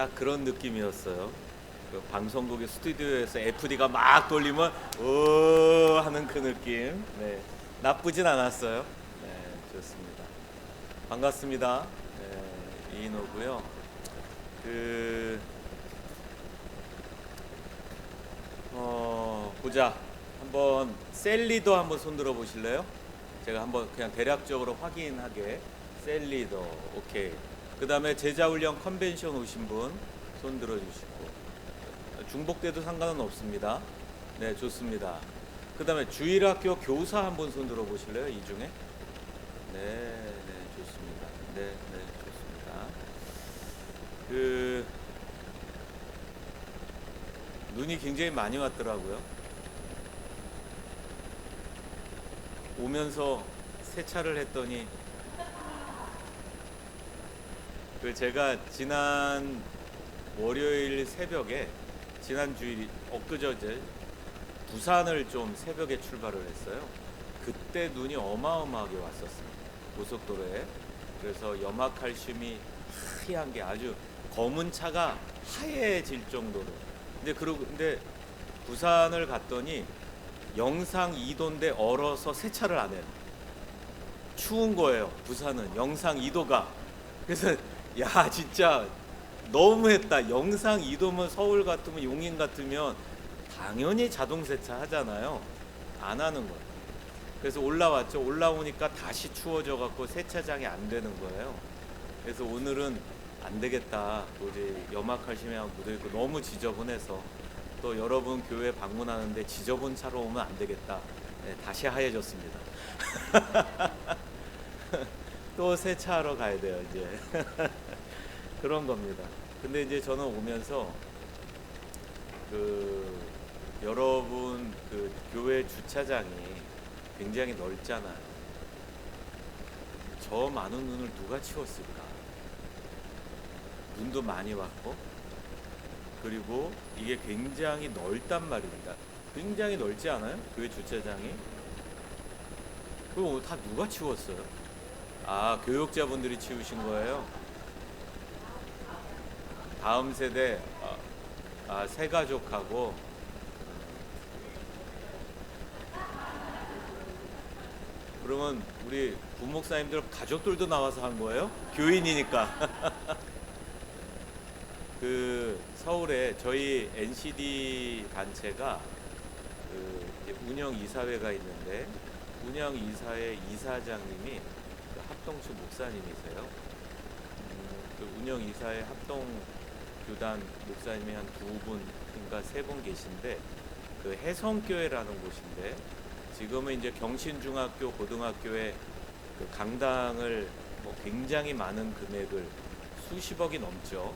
딱 그런 느낌이었어요. 그 방송국의 스튜디오에서 FD가 막 돌리면 오 하는 그 느낌. 네, 나쁘진 않았어요. 네, 좋습니다. 반갑습니다. 네, 이인호고요. 그 보자. 한번 셀리더 한번 손들어 보실래요? 제가 한번 그냥 대략적으로 확인하게. 셀리더 오케이. 그 다음에 제자훈련 컨벤션 오신 분 손들어 주시고, 중복돼도 상관은 없습니다. 네, 좋습니다. 그 다음에 주일학교 교사 한번 손들어 보실래요? 이 중에? 네, 네, 좋습니다. 네, 네, 좋습니다. 그 눈이 굉장히 많이 왔더라고요. 오면서 세차를 했더니, 그 제가 지난 월요일 새벽에, 지난 주일 엊그저께 부산을 좀 새벽에 출발을 했어요. 그때 눈이 어마어마하게 왔었습니다. 고속도로에. 그래서 염화칼슘이 하얀 게 아주 검은 차가 하얘질 정도로. 근데 부산을 갔더니 영상 2도인데 얼어서 세차를 안 해요. 추운 거예요. 부산은 영상 2도가. 그래서 야 진짜 너무했다. 영상 2도면 서울 같으면 용인 같으면 당연히 자동 세차 하잖아요. 안 하는 거예요. 그래서 올라왔죠. 올라오니까 다시 추워져 갖고 세차장이 안 되는 거예요. 그래서 오늘은 안 되겠다. 도저히 염화칼슘이 묻어 있고 너무 지저분해서, 또 여러분 교회 방문하는데 지저분 차로 오면 안 되겠다. 네, 다시 하얘졌습니다. 또 세차하러 가야 돼요 이제. 그런 겁니다. 근데 이제 저는 오면서 그 여러분 그 교회 주차장이 굉장히 넓잖아요. 저 많은 눈을 누가 치웠을까? 눈도 많이 왔고, 그리고 이게 굉장히 넓단 말입니다. 굉장히 넓지 않아요? 교회 주차장이? 그거 다 누가 치웠어요? 아, 교육자분들이 치우신 거예요? 다음 세대, 새 가족하고. 그러면 우리 부목사님들 가족들도 나와서 한 거예요? 교인이니까. 그 서울에 저희 NCD 단체가 그 운영 이사회가 있는데, 운영 이사회 이사장님이 그 합동수 목사님이세요. 그 운영 이사회 합동 교단 목사님이 한 두 분인가 세 분 계신데, 그 해성교회라는 곳인데 지금은 이제 경신중학교 고등학교에 그 강당을 뭐 굉장히 많은 금액을, 수십억이 넘죠.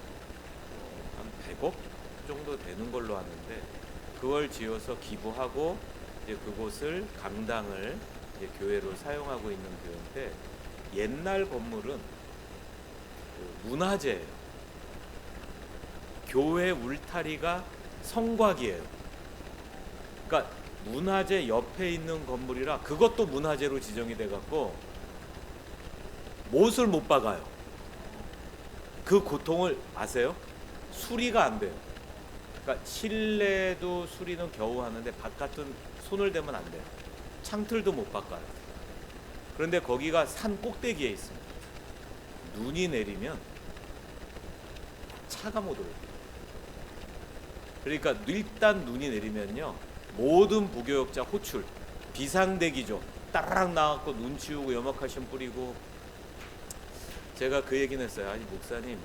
한 100억 정도 되는 걸로 아는데, 그걸 지어서 기부하고 이제 그곳을 강당을 이제 교회로 사용하고 있는 교회인데, 옛날 건물은 그 문화재예요. 교회 울타리가 성곽이에요. 그러니까 문화재 옆에 있는 건물이라 그것도 문화재로 지정이 돼 갖고 못을 못 박아요. 그 고통을 아세요? 수리가 안 돼요. 그러니까 실내도 수리는 겨우 하는데 바깥은 손을 대면 안 돼요. 창틀도 못 바꿔요. 그런데 거기가 산 꼭대기에 있습니다. 눈이 내리면 차가 못 올라요. 그러니까 일단 눈이 내리면요, 모든 부교역자 호출, 비상대기죠. 따라락 나왔고 눈 치우고 염화칼슘 뿌리고. 제가 그 얘기는 했어요. 아니 목사님,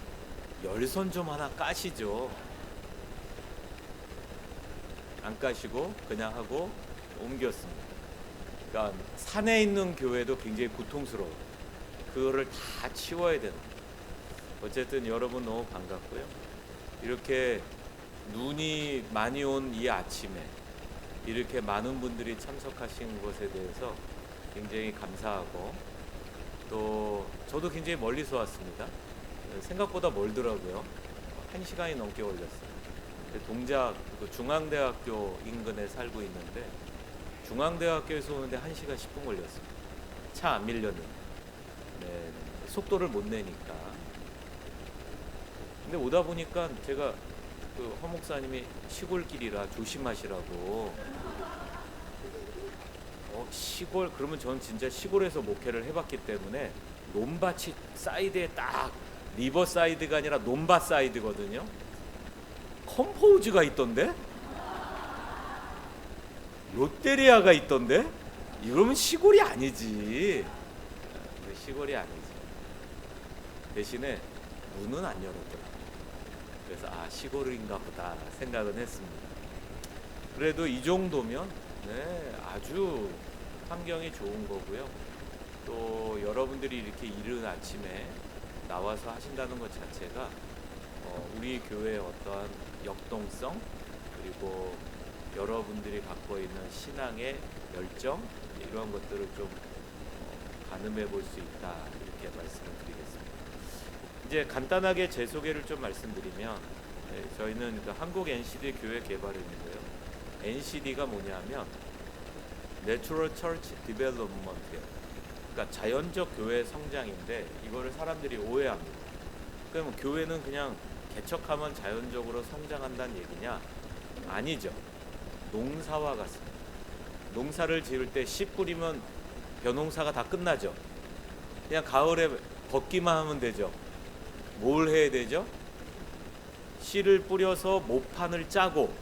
열선 좀 하나 까시죠. 안 까시고 그냥 하고 옮겼습니다. 그러니까 산에 있는 교회도 굉장히 고통스러워요. 그거를 다 치워야 되는. 어쨌든 여러분 너무 반갑고요. 이렇게 눈이 많이 온 이 아침에 이렇게 많은 분들이 참석하신 것에 대해서 굉장히 감사하고, 또 저도 굉장히 멀리서 왔습니다. 생각보다 멀더라고요. 1시간이 넘게 걸렸어요. 동작 중앙대학교 인근에 살고 있는데, 중앙대학교에서 오는데 1시간 10분 걸렸어요. 차 안 밀렸는데. 네, 속도를 못 내니까. 근데 오다 보니까 제가 그 허 목사님이 시골길이라 조심하시라고. 시골 그러면 저는 진짜 시골에서 목회를 해봤기 때문에 논밭이 사이드에 딱 리버 사이드가 아니라 논밭 사이드거든요. 컴포우즈가 있던데, 롯데리아가 있던데, 이러면 시골이 아니지. 시골이 아니지. 대신에 문은 안 열었더라고요. 그래서 시골인가 보다 생각은 했습니다. 그래도 이 정도면 아주 환경이 좋은 거고요. 또 여러분들이 이렇게 이른 아침에 나와서 하신다는 것 자체가 우리 교회의 어떠한 역동성, 그리고 여러분들이 갖고 있는 신앙의 열정, 이런 것들을 좀 가늠해 볼 수 있다, 이렇게 말씀을 드리겠습니다. 이제 간단하게 제 소개를 좀 말씀드리면, 저희는 그 한국 NCD 교회 개발인데요. NCD가 뭐냐면 Natural Church Development예요. 그러니까 자연적 교회 성장인데, 이거를 사람들이 오해합니다. 그러면 교회는 그냥 개척하면 자연적으로 성장한다는 얘기냐? 아니죠. 농사와 같습니다. 농사를 지을 때 씨 뿌리면 벼농사가 다 끝나죠. 그냥 가을에 걷기만 하면 되죠. 뭘 해야 되죠? 씨를 뿌려서 모판을 짜고,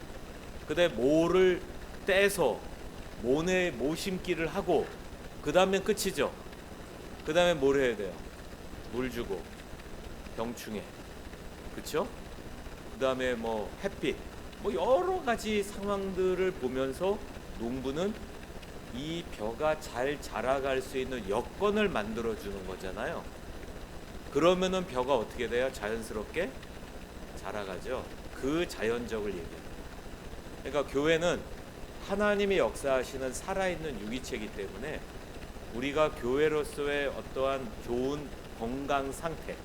그다음에 모를 떼서 모 심기를 하고, 그 다음엔 끝이죠. 그 다음에 뭘 해야 돼요? 물 주고, 병충해, 그쵸? 그 다음에 뭐 햇빛, 뭐 여러 가지 상황들을 보면서 농부는 이 벼가 잘 자라갈 수 있는 여건을 만들어 주는 거잖아요. 그러면은 벼가 어떻게 돼요? 자연스럽게 자라가죠. 그 자연적을 얘기해요. 그러니까 교회는 하나님이 역사하시는 살아있는 유기체이기 때문에, 우리가 교회로서의 어떠한 좋은 건강 상태,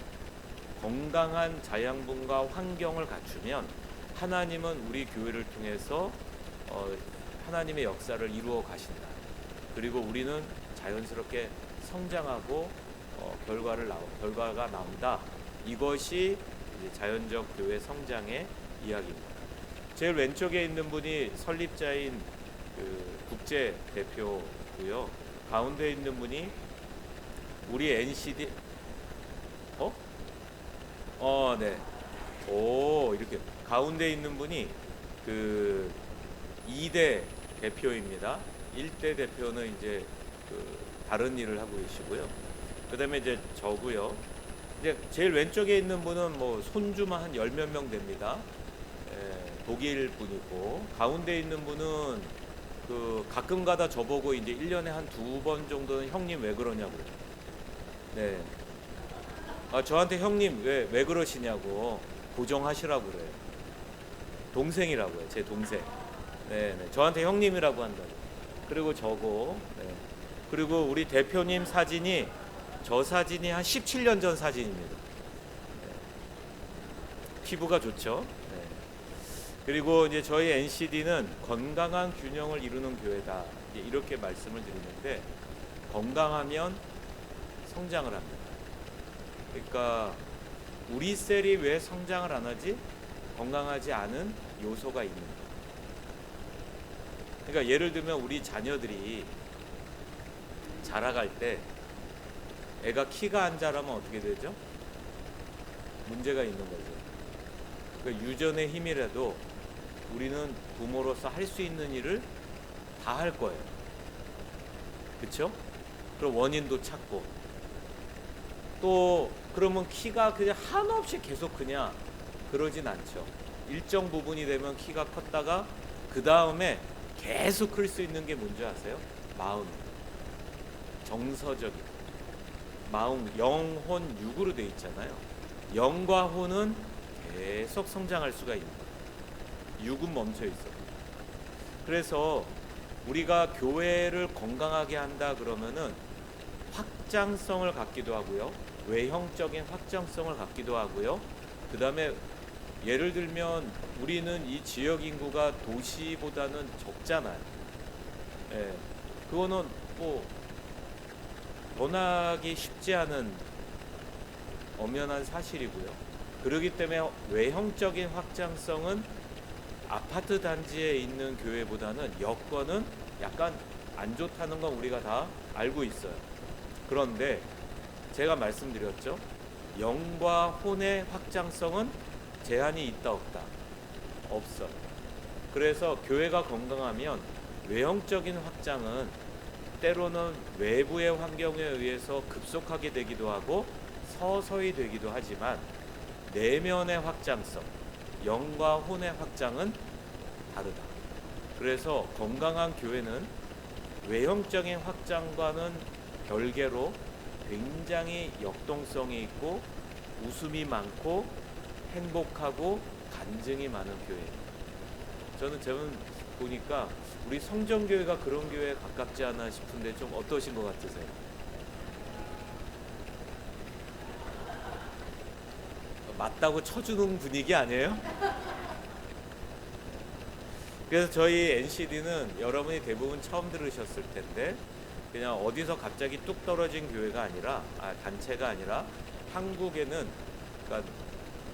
건강한 자양분과 환경을 갖추면 하나님은 우리 교회를 통해서 하나님의 역사를 이루어 가신다. 그리고 우리는 자연스럽게 성장하고 결과가 나온다. 이것이 이제 자연적 교회 성장의 이야기입니다. 제일 왼쪽에 있는 분이 설립자인 그 국제 대표고요. 가운데 있는 분이 우리 NCD 네. 이렇게 가운데 있는 분이 그 2대 대표입니다. 1대 대표는 이제 그 다른 일을 하고 계시고요. 그다음에 이제 저고요. 이제 제일 왼쪽에 있는 분은 뭐 손주만 한 10몇 명 됩니다. 독일 분이고, 가운데 있는 분은 그 가끔 가다 저보고 이제 1년에 한 2번 정도는 형님 왜 그러냐고 그래요. 네. 저한테 형님 왜 그러시냐고 고정하시라고 그래요. 동생이라고요. 제 동생. 네. 저한테 형님이라고 한다고. 그리고 저고. 네. 그리고 우리 대표님 사진이, 저 사진이 한 17년 전 사진입니다. 네. 피부가 좋죠. 네. 그리고 이제 저희 NCD는 건강한 균형을 이루는 교회다, 이렇게 말씀을 드리는데, 건강하면 성장을 합니다. 그러니까 우리 셀이 왜 성장을 안 하지? 건강하지 않은 요소가 있는 거예요. 그러니까 예를 들면 우리 자녀들이 자라갈 때 애가 키가 안 자라면 어떻게 되죠? 문제가 있는 거죠. 그러니까 유전의 힘이라도 우리는 부모로서 할 수 있는 일을 다 할 거예요. 그렇죠? 그럼 원인도 찾고, 또 그러면 키가 그냥 한없이 계속 크냐? 그러진 않죠. 일정 부분이 되면 키가 컸다가 그 다음에 계속 클 수 있는 게 뭔지 아세요? 마음, 정서적인 마음, 영혼, 육으로 돼 있잖아요. 영과 혼은 계속 성장할 수가 있는 거예요. 육은 멈춰 있어요. 그래서 우리가 교회를 건강하게 한다 그러면은 확장성을 갖기도 하고요, 외형적인 확장성을 갖기도 하고요. 그 다음에 예를 들면 우리는 이 지역 인구가 도시보다는 적잖아요. 그거는 뭐 변하기 쉽지 않은 엄연한 사실이고요. 그렇기 때문에 외형적인 확장성은 아파트 단지에 있는 교회보다는 여건은 약간 안 좋다는 건 우리가 다 알고 있어요. 그런데 제가 말씀드렸죠. 영과 혼의 확장성은 제한이 있다 없다? 없어요. 그래서 교회가 건강하면 외형적인 확장은 때로는 외부의 환경에 의해서 급속하게 되기도 하고 서서히 되기도 하지만 내면의 확장성, 영과 혼의 확장은 다르다. 그래서 건강한 교회는 외형적인 확장과는 별개로 굉장히 역동성이 있고 웃음이 많고 행복하고 간증이 많은 교회예요. 저는 보니까 우리 성전교회가 그런 교회에 가깝지 않아 싶은데 좀 어떠신 것 같으세요? 맞다고 쳐주는 분위기 아니에요? 그래서 저희 NCD는 여러분이 대부분 처음 들으셨을 텐데 그냥 어디서 갑자기 뚝 떨어진 교회가 아니라 단체가 아니라 한국에는 그러니까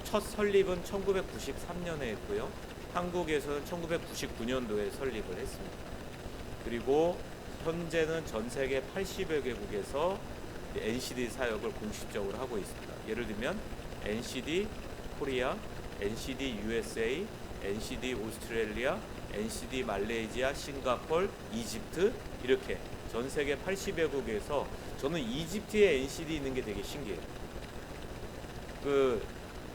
첫 설립은 1993년에 했고요. 한국에서는 1999년도에 설립을 했습니다. 그리고 현재는 전 세계 80여 개국에서 NCD 사역을 공식적으로 하고 있습니다. 예를 들면 NCD 코리아, NCD USA, NCD 오스트레일리아, NCD 말레이시아, 싱가폴, 이집트 이렇게 전 세계 80여 국에서 저는 이집트에 NCD 있는 게 되게 신기해요.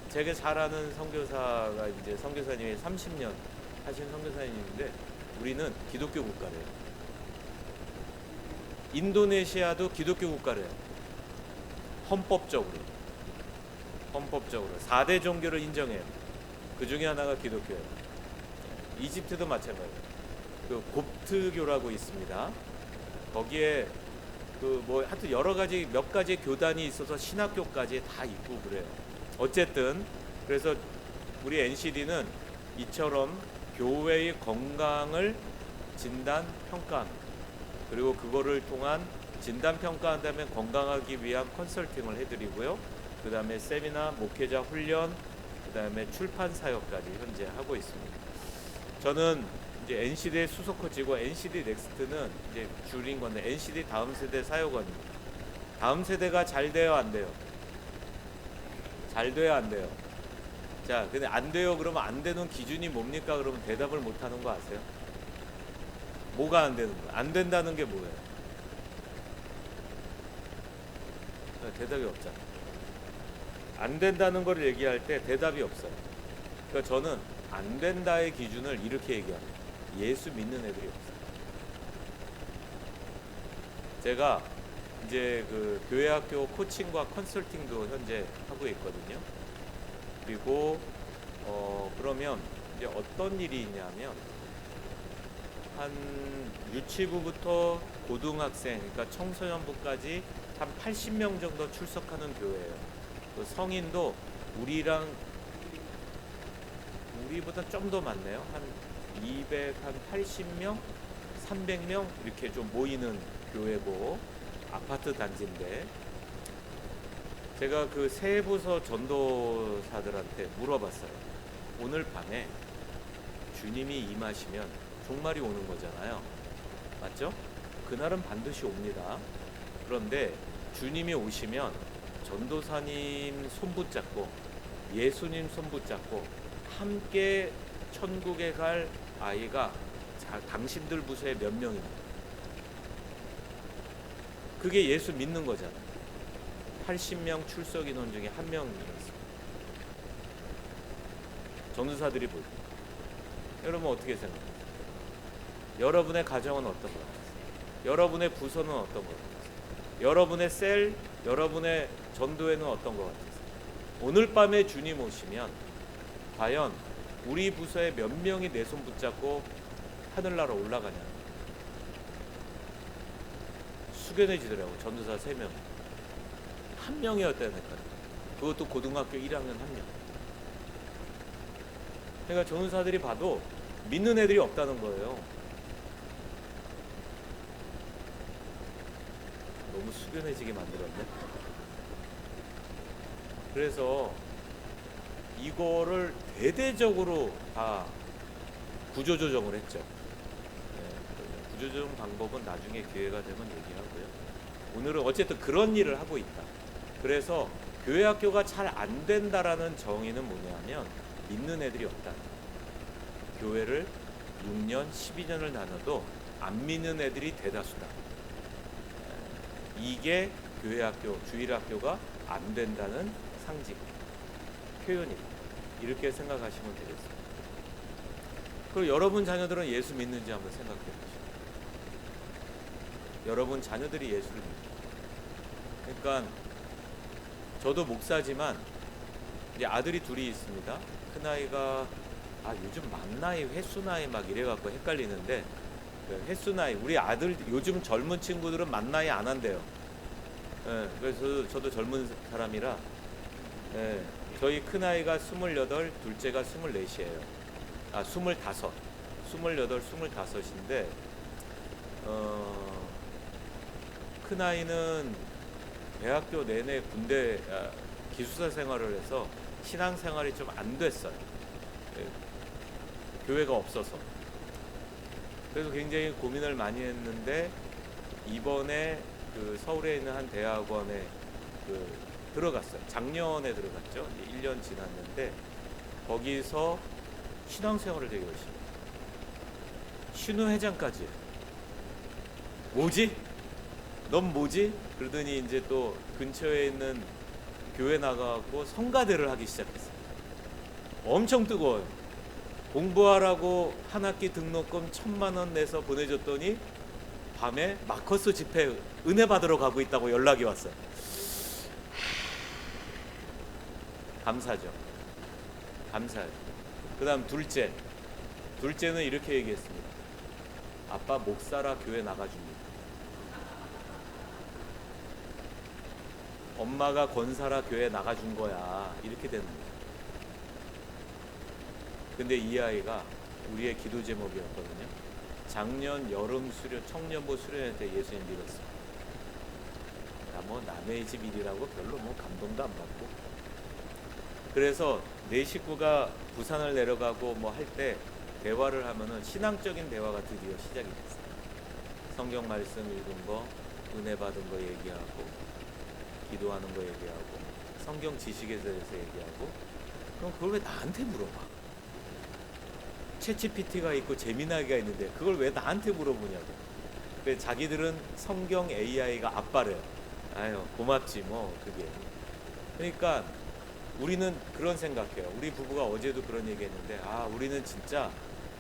제가 잘 아는 선교사가 이제 선교사님이 30년 하신 선교사님인데 우리는 기독교 국가래요. 인도네시아도 기독교 국가래요. 헌법적으로 4대 종교를 인정해요. 그 중에 하나가 기독교예요. 이집트도 마찬가지예요. 곱트교라고 있습니다. 거기에 하여튼 여러 가지 몇 가지 교단이 있어서 신학교까지 다 있고 그래요. 어쨌든 그래서 우리 NCD는 이처럼 교회의 건강을 진단 평가합니다. 그리고 그거를 통한 진단 평가한 다음에 건강하기 위한 컨설팅을 해드리고요. 그 다음에 세미나, 목회자 훈련, 그 다음에 출판 사역까지 현재 하고 있습니다. 저는 이제 NCD의 수석코치고 NCD 넥스트는 이제 줄인 건데 NCD 다음 세대 사역원입니다. 다음 세대가 잘 돼요, 안 돼요? 잘 돼요, 안 돼요? 자, 근데 안 돼요. 그러면 안 되는 기준이 뭡니까? 그러면 대답을 못 하는 거 아세요? 뭐가 안 되는 거예요? 안 된다는 게 뭐예요? 대답이 없잖아. 안 된다는 걸 얘기할 때 대답이 없어요. 그러니까 저는 안 된다의 기준을 이렇게 얘기합니다. 예수 믿는 애들이 없어요. 제가 이제 교회학교 코칭과 컨설팅도 현재 하고 있거든요. 그리고 그러면 이제 어떤 일이 있냐면 한 유치부부터 고등학생, 그러니까 청소년부까지 한 80명 정도 출석하는 교회예요. 성인도 우리보다 좀 더 많네요. 한 280명, 300명 이렇게 좀 모이는 교회고 아파트 단지인데 제가 세부서 전도사들한테 물어봤어요. 오늘 밤에 주님이 임하시면 종말이 오는 거잖아요. 맞죠? 그날은 반드시 옵니다. 그런데 주님이 오시면 전도사님 손 붙잡고 예수님 손 붙잡고 함께 천국에 갈 아이가 당신들 부서에 몇 명입니다. 그게 예수 믿는 거잖아요. 80명 출석 인원 중에 한 명이었습니다. 전도사들이 볼 때. 여러분 어떻게 생각하세요? 여러분의 가정은 어떤 것 같으세요? 여러분의 부서는 어떤 것 같으세요? 여러분의 셀, 여러분의 전도회는 어떤 것 같으세요? 오늘 밤에 주님 오시면 과연 우리 부서에 몇 명이 내 손 붙잡고 하늘나라 올라가냐? 숙연해지더라고. 전도사 3명. 한 명이었다니까요. 그것도 고등학교 1학년 한 명. 그러니까 전도사들이 봐도 믿는 애들이 없다는 거예요. 너무 숙연해지게 만들었네. 그래서 이거를 대대적으로 다 구조조정을 했죠. 네, 구조조정 방법은 나중에 기회가 되면 얘기하고요. 오늘은 어쨌든 그런 일을 하고 있다. 그래서 교회 학교가 잘 안 된다라는 정의는 뭐냐면 믿는 애들이 없다. 교회를 6년, 12년을 나눠도 안 믿는 애들이 대다수다. 이게 교회 학교, 주일 학교가 안 된다는 상징, 표현이다. 이렇게 생각하시면 되겠습니다. 그리고 여러분 자녀들은 예수 믿는지 한번 생각해 보시죠. 여러분 자녀들이 예수를 믿어요. 그러니까 저도 목사지만 이제 아들이 둘이 있습니다. 큰아이가 요즘 만나이, 횟수나이 막 이래갖고 헷갈리는데, 횟수나이, 우리 아들 요즘 젊은 친구들은 만나이 안 한대요. 그래서 저도 젊은 사람이라, 저희 큰아이가 28, 둘째가 24이에요. 25, 28, 25인데 큰아이는 대학교 내내 군대 기숙사 생활을 해서 신앙 생활이 좀 안 됐어요. 교회가 없어서. 그래서 굉장히 고민을 많이 했는데 이번에 그 서울에 있는 한 대학원에 들어갔어요. 작년에 들어갔죠. 1년 지났는데 거기서 신앙생활을 되게 열심히 해요. 신우회장까지. 뭐지? 넌 뭐지? 그러더니 이제 또 근처에 있는 교회 나가고 성가대를 하기 시작했어요. 엄청 뜨거워요. 공부하라고 한 학기 등록금 1,000만 원 내서 보내줬더니 밤에 마커스 집회 은혜 받으러 가고 있다고 연락이 왔어요. 감사죠. 감사해요. 그 다음 둘째는 이렇게 얘기했습니다. 아빠 목사라 교회 나가줍니다. 엄마가 권사라 교회 나가준 거야. 이렇게 되는 거예요. 근데 이 아이가 우리의 기도 제목이었거든요. 작년 여름 수련, 청년부 수련회 때 예수님 믿었어요. 뭐 남의 집 일이라고 별로 뭐 감동도 안 받고. 그래서 내 식구가 부산을 내려가고 뭐 할 때 대화를 하면은 신앙적인 대화가 드디어 시작이 됐어요. 성경 말씀 읽은 거, 은혜 받은 거 얘기하고, 기도하는 거 얘기하고, 성경 지식에 대해서 얘기하고. 그럼 그걸 왜 나한테 물어봐? 챗GPT가 있고 제미나이가 있는데 그걸 왜 나한테 물어보냐고. 근데 자기들은 성경 AI가 아빠래요. 아유 고맙지 뭐 그게. 그러니까 우리는 그런 생각해요. 우리 부부가 어제도 그런 얘기했는데 우리는 진짜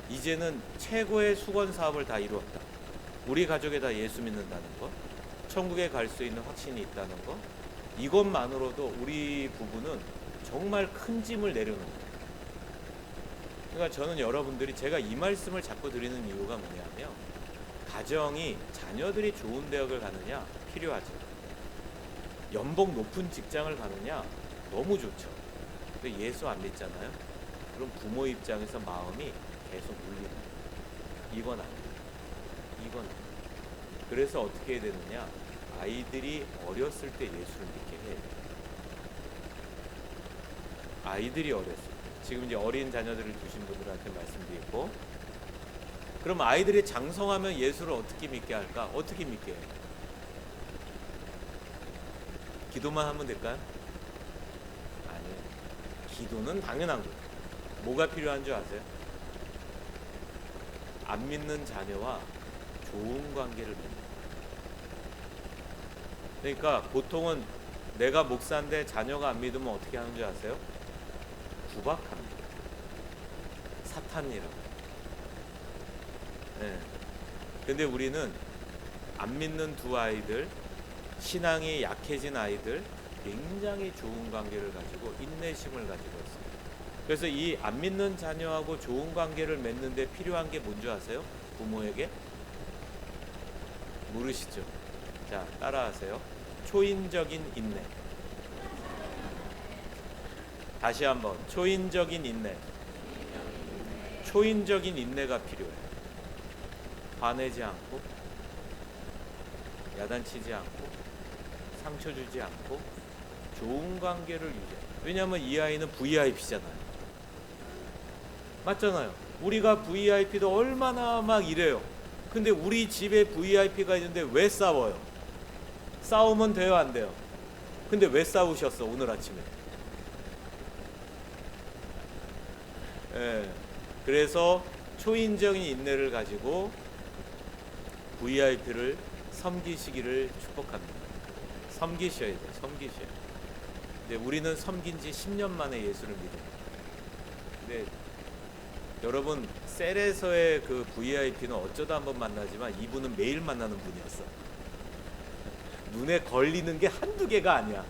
이제는 최고의 수건 사업을 다 이루었다. 우리 가족에 다 예수 믿는다는 거, 천국에 갈 수 있는 확신이 있다는 거, 이것만으로도 우리 부부는 정말 큰 짐을 내려놓는 거예요. 그러니까 저는 여러분들이 제가 이 말씀을 자꾸 드리는 이유가 뭐냐면 가정이 자녀들이 좋은 대학을 가느냐 필요하죠. 연봉 높은 직장을 가느냐 너무 좋죠. 근데 예수 안 믿잖아요. 그럼 부모 입장에서 마음이 계속 울리는 거예요. 이건 아니에요. 이건 아니에요. 그래서 어떻게 해야 되느냐, 아이들이 어렸을 때 예수를 믿게 해야 돼요. 아이들이 어렸을 때. 지금 이제 어린 자녀들을 두신 분들한테 말씀드리고, 그럼 아이들이 장성하면 예수를 어떻게 믿게 할까? 어떻게 믿게 해요? 기도만 하면 될까요? 아니에요. 기도는 당연한 거예요. 뭐가 필요한 줄 아세요? 안 믿는 자녀와 좋은 관계를 맺는 거예요. 그러니까 보통은 내가 목사인데 자녀가 안 믿으면 어떻게 하는 줄 아세요? 구박합니다. 사탄이라고. 네. 근데 우리는 안 믿는 두 아이들, 신앙이 약해진 아이들, 굉장히 좋은 관계를 가지고 인내심을 가지고 있습니다. 그래서 이 안 믿는 자녀하고 좋은 관계를 맺는데 필요한 게 뭔지 아세요? 부모에게? 모르시죠? 자, 따라하세요. 초인적인 인내. 다시 한번, 초인적인 인내. 초인적인 인내가 필요해요. 화내지 않고, 야단치지 않고, 상처 주지 않고, 좋은 관계를 유지해요. 왜냐하면 이 아이는 VIP잖아요. 맞잖아요. 우리가 VIP도 얼마나 막 이래요. 근데 우리 집에 VIP가 있는데 왜 싸워요? 싸우면 돼요, 안 돼요? 근데 왜 싸우셨어, 오늘 아침에? 예. 그래서 초인적인 인내를 가지고 VIP를 섬기시기를 축복합니다. 섬기셔야 돼요. 섬기셔야 돼요. 근데 우리는 섬긴 지 10년 만에 예수를 믿어요. 근데 여러분, 셀에서의 그 VIP는 어쩌다 한번 만나지만 이분은 매일 만나는 분이었어. 눈에 걸리는 게 한두 개가 아니야.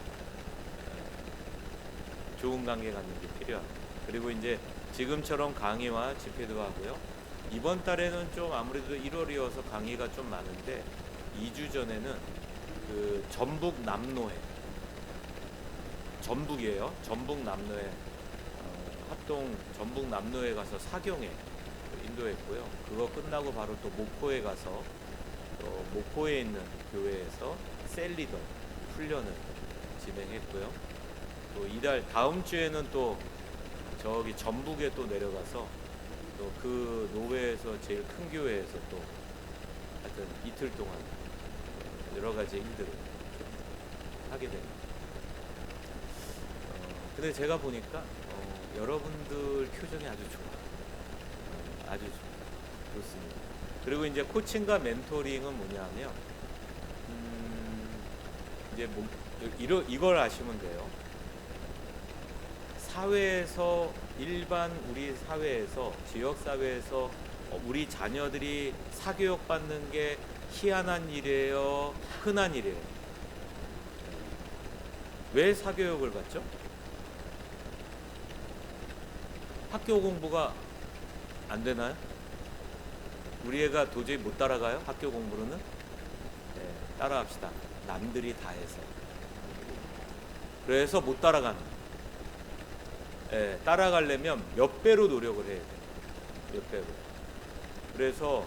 좋은 관계 갖는 게 필요합니다. 그리고 이제 지금처럼 강의와 집회도 하고요. 이번 달에는 좀 아무래도 1월이어서 강의가 좀 많은데 2주 전에는 그 전북 남로회, 전북이에요. 전북 남로회, 합동 전북 남로회 가서 사경회 인도했고요. 그거 끝나고 바로 또 목포에 가서 또 목포에 있는 교회에서 셀리더 훈련을 진행했고요. 또 이달 다음 주에는 또 저기 전북에 또 내려가서 또 그 노회에서 제일 큰 교회에서 또 하여튼 이틀 동안 여러 가지 일들을 하게 됩니다. 근데 제가 보니까 여러분들 표정이 아주 좋아. 아주 좋습니다. 그리고 이제 코칭과 멘토링은 뭐냐면 이제 뭐 이걸 아시면 돼요. 사회에서 일반 우리 사회에서 지역 사회에서 우리 자녀들이 사교육 받는 게 희한한 일이에요, 흔한 일이에요? 왜 사교육을 받죠? 학교 공부가 안 되나요? 우리 애가 도저히 못 따라가요? 학교 공부로는? 네, 따라합시다. 남들이 다 해서. 그래서 못 따라가는 거예요. 네, 따라가려면 몇 배로 노력을 해야 돼요. 몇 배로. 그래서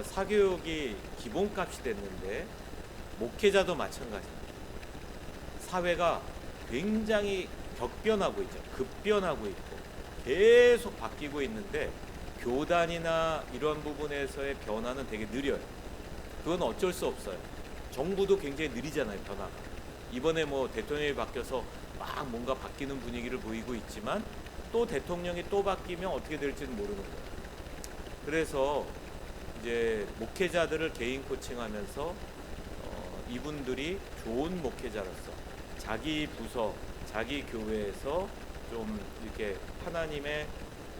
사교육이 기본값이 됐는데 목회자도 마찬가지입니다. 사회가 굉장히 격변하고 있죠. 급변하고 있고 계속 바뀌고 있는데 교단이나 이런 부분에서의 변화는 되게 느려요. 그건 어쩔 수 없어요. 정부도 굉장히 느리잖아요, 변화가. 이번에 뭐 대통령이 바뀌어서 막 뭔가 바뀌는 분위기를 보이고 있지만 또 대통령이 또 바뀌면 어떻게 될지는 모르는 거예요. 그래서 이제 목회자들을 개인 코칭하면서 이분들이 좋은 목회자로서 자기 부서, 자기 교회에서 좀 이렇게 하나님의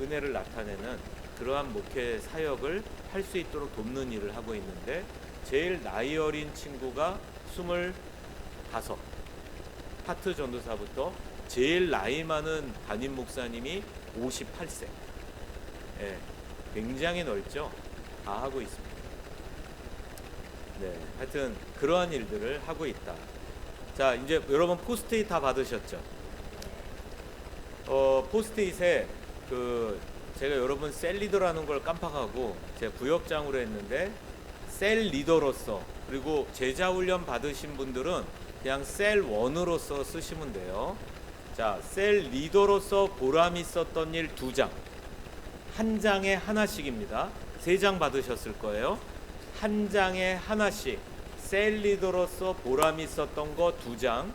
은혜를 나타내는 그러한 목회 사역을 할 수 있도록 돕는 일을 하고 있는데 제일 나이 어린 친구가 25, 하트 전도사부터 제일 나이 많은 담임 목사님이 58세. 예, 굉장히 넓죠. 다 하고 있습니다. 네, 하여튼 그러한 일들을 하고 있다. 자, 이제 여러분 포스트잇 다 받으셨죠? 포스트잇에 제가 여러분 셀 리더라는 걸 깜빡하고 제가 구역장으로 했는데 셀 리더로서, 그리고 제자 훈련 받으신 분들은 그냥 셀 1으로서 쓰시면 돼요. 자, 셀 리더로서 보람 있었던 일 2장. 한 장에 하나씩입니다. 3장 받으셨을 거예요. 한 장에 하나씩. 셀 리더로서 보람 있었던 거 2장.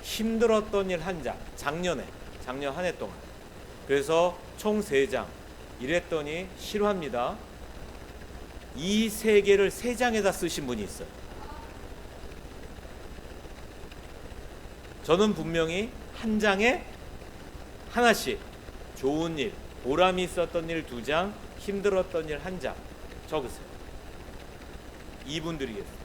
힘들었던 일 1장. 작년 한 해 동안. 그래서 총 3장. 이랬더니 실화입니다. 이 3개를 3장에다 쓰신 분이 있어요. 저는 분명히 한 장에 하나씩 좋은 일, 보람이 있었던 일 2장, 힘들었던 일 1장 적으세요. 2분 드리겠습니다.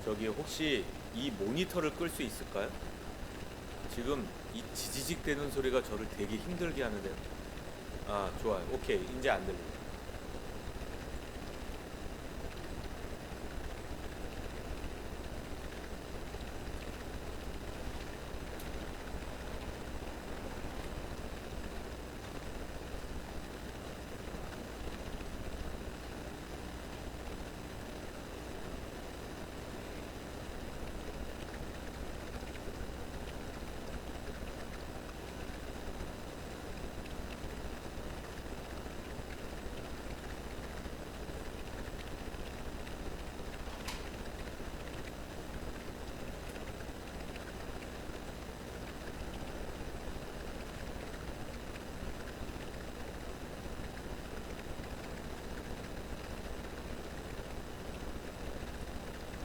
저기 혹시 이 모니터를 끌 수 있을까요? 지금 이 지지직 대는 소리가 저를 되게 힘들게 하는데. 아, 좋아요. 오케이. 이제 안 들려요.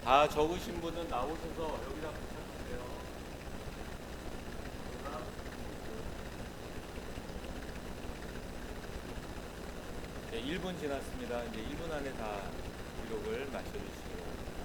다 적으신 분은 나오셔서 여기다 붙여주세요. 네, 1분 지났습니다. 이제 1분 안에 다 기록을 맞춰주시기 바랍니다.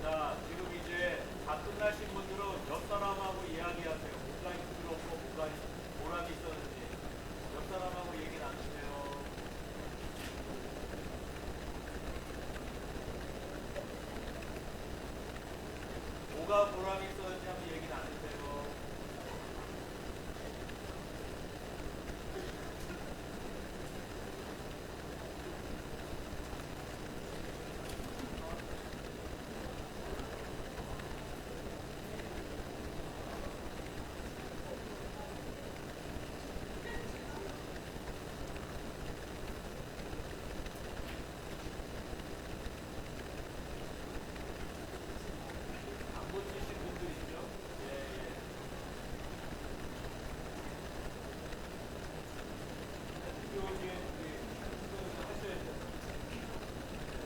자, 지금 이제 다 끝나신 분들은 옆 사람하고 이야기하세요. 뭐가 힘들었고 뭐가 보람이 있었는지 옆 사람하고 얘기 나누세요. 뭐가 보람이 있었는지 한번 얘기 나누세요. 안 고치신 분들 있죠? 예, 예. 비디오에 하셔야죠.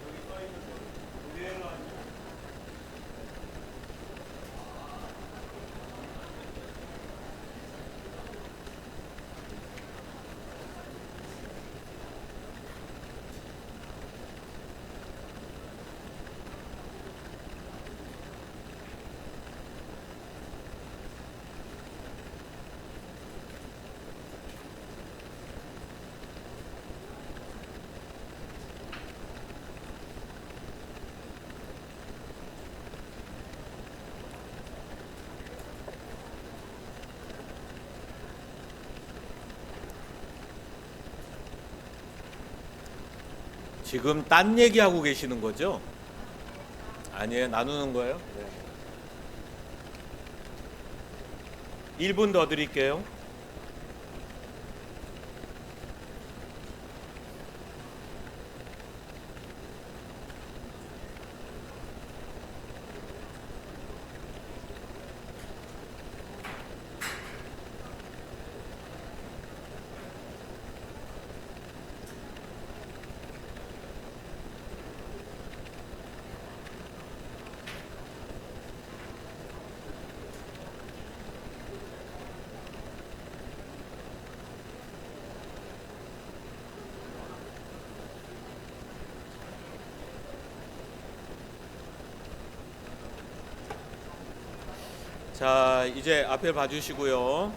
여기 써있는 거 그대로 하죠. 지금 딴 얘기하고 계시는 거죠? 아니에요. 나누는 거예요? 네. 1분 더 드릴게요. 자, 이제 앞에 봐주시고요.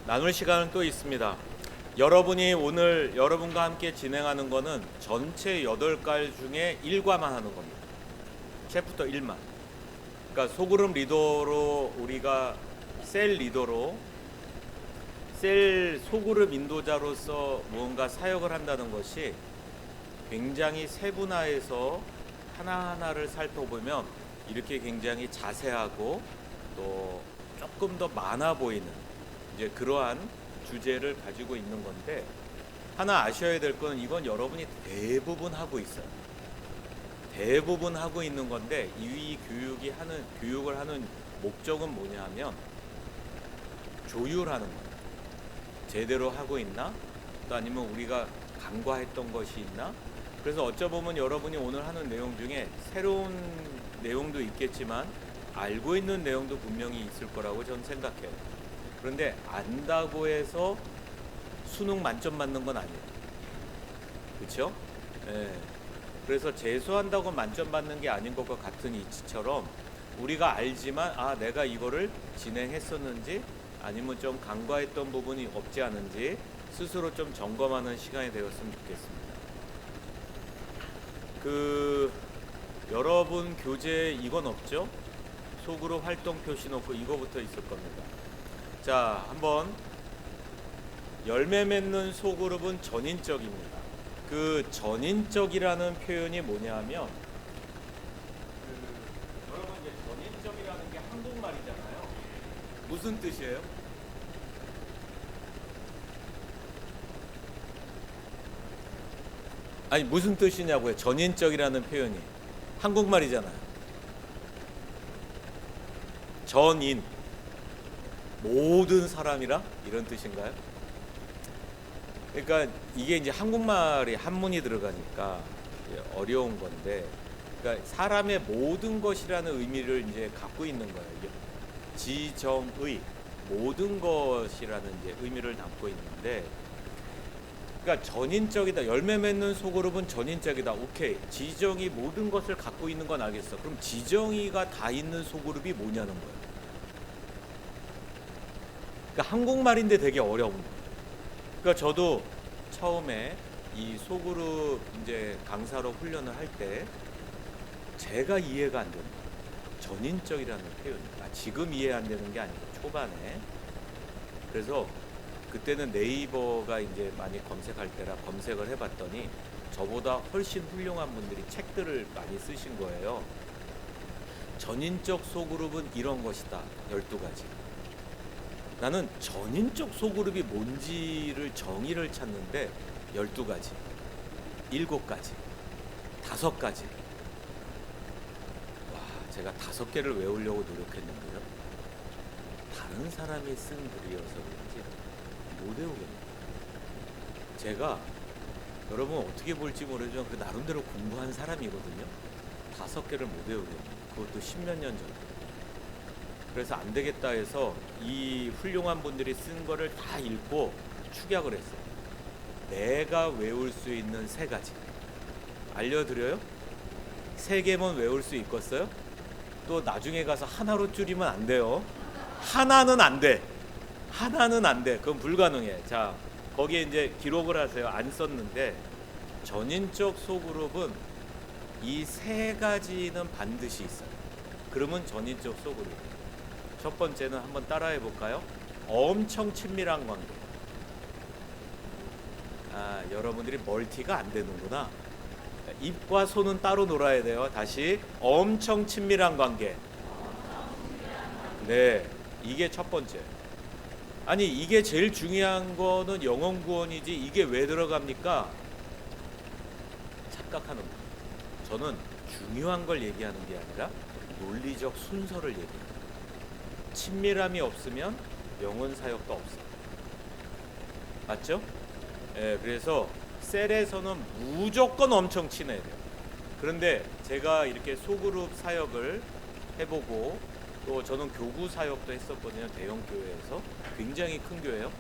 나눌 시간은 또 있습니다. 여러분이 오늘 여러분과 함께 진행하는 거는 전체 8갈 중에 1과만 하는 겁니다. 챕터 1만. 그러니까 소그룹 리더로 우리가 셀 리더로 셀 소그룹 인도자로서 무언가 사역을 한다는 것이 굉장히 세분화해서 하나하나를 살펴보면 이렇게 굉장히 자세하고 또 조금 더 많아 보이는 이제 그러한 주제를 가지고 있는 건데, 하나 아셔야 될 거는 이건 여러분이 대부분 하고 있어요. 대부분 하고 있는 건데, 이 교육을 하는 목적은 뭐냐 하면 조율하는 거예요. 제대로 하고 있나? 또 아니면 우리가 간과했던 것이 있나? 그래서 어쩌보면 여러분이 오늘 하는 내용 중에 새로운 내용도 있겠지만 알고 있는 내용도 분명히 있을 거라고 저는 생각해요. 그런데 안다고 해서 수능 만점 맞는 건 아니에요. 그렇죠? 예. 그래서 재수한다고 만점 받는 게 아닌 것과 같은 이치처럼 우리가 알지만 내가 이거를 진행했었는지 아니면 좀 간과했던 부분이 없지 않은지 스스로 좀 점검하는 시간이 되었으면 좋겠습니다. 여러분 교재에 이건 없죠? 소그룹 활동 표시 놓고 이거부터 있을 겁니다. 자, 한번 열매 맺는 소그룹은 전인적입니다. 그 전인적이라는 표현이 뭐냐 하면 여러분 이제 전인적이라는 게 한국말이잖아요. 무슨 뜻이에요? 아니 무슨 뜻이냐고요. 전인적이라는 표현이 한국말이잖아요. 전인 모든 사람이라 이런 뜻인가요? 그러니까 이게 이제 한국말이 한문이 들어가니까 어려운 건데, 그러니까 사람의 모든 것이라는 의미를 이제 갖고 있는 거예요. 지정의 모든 것이라는 이제 의미를 담고 있는데, 그러니까 전인적이다. 열매 맺는 소그룹은 전인적이다. 오케이. 지정이 모든 것을 갖고 있는 건 알겠어. 그럼 지정이가 다 있는 소그룹이 뭐냐는 거예요. 그러니까 한국말인데 되게 어려운 거예요. 그러니까 저도 처음에 이 소그룹 이제 강사로 훈련을 할 때 제가 이해가 안 되는 거예요. 전인적이라는 표현이. 지금 이해 안 되는 게 아니고 초반에. 그래서 그때는 네이버가 이제 많이 검색할 때라 검색을 해봤더니 저보다 훨씬 훌륭한 분들이 책들을 많이 쓰신 거예요. 전인적 소그룹은 이런 것이다. 12가지. 나는 전인적 소그룹이 뭔지를 정의를 찾는데 12가지, 7가지, 5가지. 와, 제가 5개를 외우려고 노력했는데요. 다른 사람이 쓴 글이어서 그런지 못 외우겠네요. 제가 여러분 어떻게 볼지 모르지만 그 나름대로 공부한 사람이거든요. 5개를 못 외우겠네요. 그것도 10몇 년 전에. 그래서 안 되겠다 해서 이 훌륭한 분들이 쓴 거를 다 읽고 축약을 했어요. 내가 외울 수 있는 3가지 알려드려요? 3개만 외울 수 있겠어요? 또 나중에 가서 하나로 줄이면 안 돼요. 하나는 안 돼. 하나는 안 돼. 그건 불가능해. 자, 거기에 이제 기록을 하세요. 안 썼는데 전인적 소그룹은 이 3가지는 반드시 있어요. 그러면 전인적 소그룹. 첫 번째는 한번 따라해 볼까요? 엄청 친밀한 관계. 여러분들이 멀티가 안 되는구나. 입과 손은 따로 놀아야 돼요. 다시 엄청 친밀한 관계. 네, 이게 첫 번째. 아니 이게 제일 중요한 거는 영혼 구원이지 이게 왜 들어갑니까? 착각하는 거예요. 저는 중요한 걸 얘기하는 게 아니라 논리적 순서를 얘기해요. 친밀함이 없으면 영혼 사역도 없어요. 맞죠? 그래서 셀에서는 무조건 엄청 친해야 돼요. 그런데 제가 이렇게 소그룹 사역을 해보고 또 저는 교구 사역도 했었거든요. 대형 교회에서 굉장히 큰 교회요.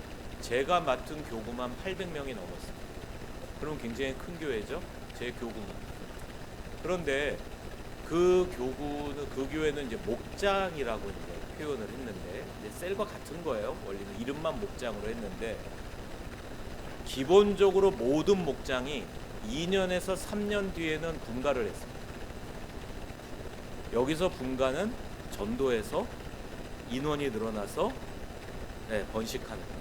제가 맡은 교구만 800명이 넘었어요. 그럼 굉장히 큰 교회죠. 제 교구만. 그런데 그 교회는 이제 목장이라고 이제 표현을 했는데 이제 셀과 같은 거예요. 원래는 이름만 목장으로 했는데 기본적으로 모든 목장이 2년에서 3년 뒤에는 분가를 했습니다. 여기서 분가는 전도해서 인원이 늘어나서 번식하는 거예요.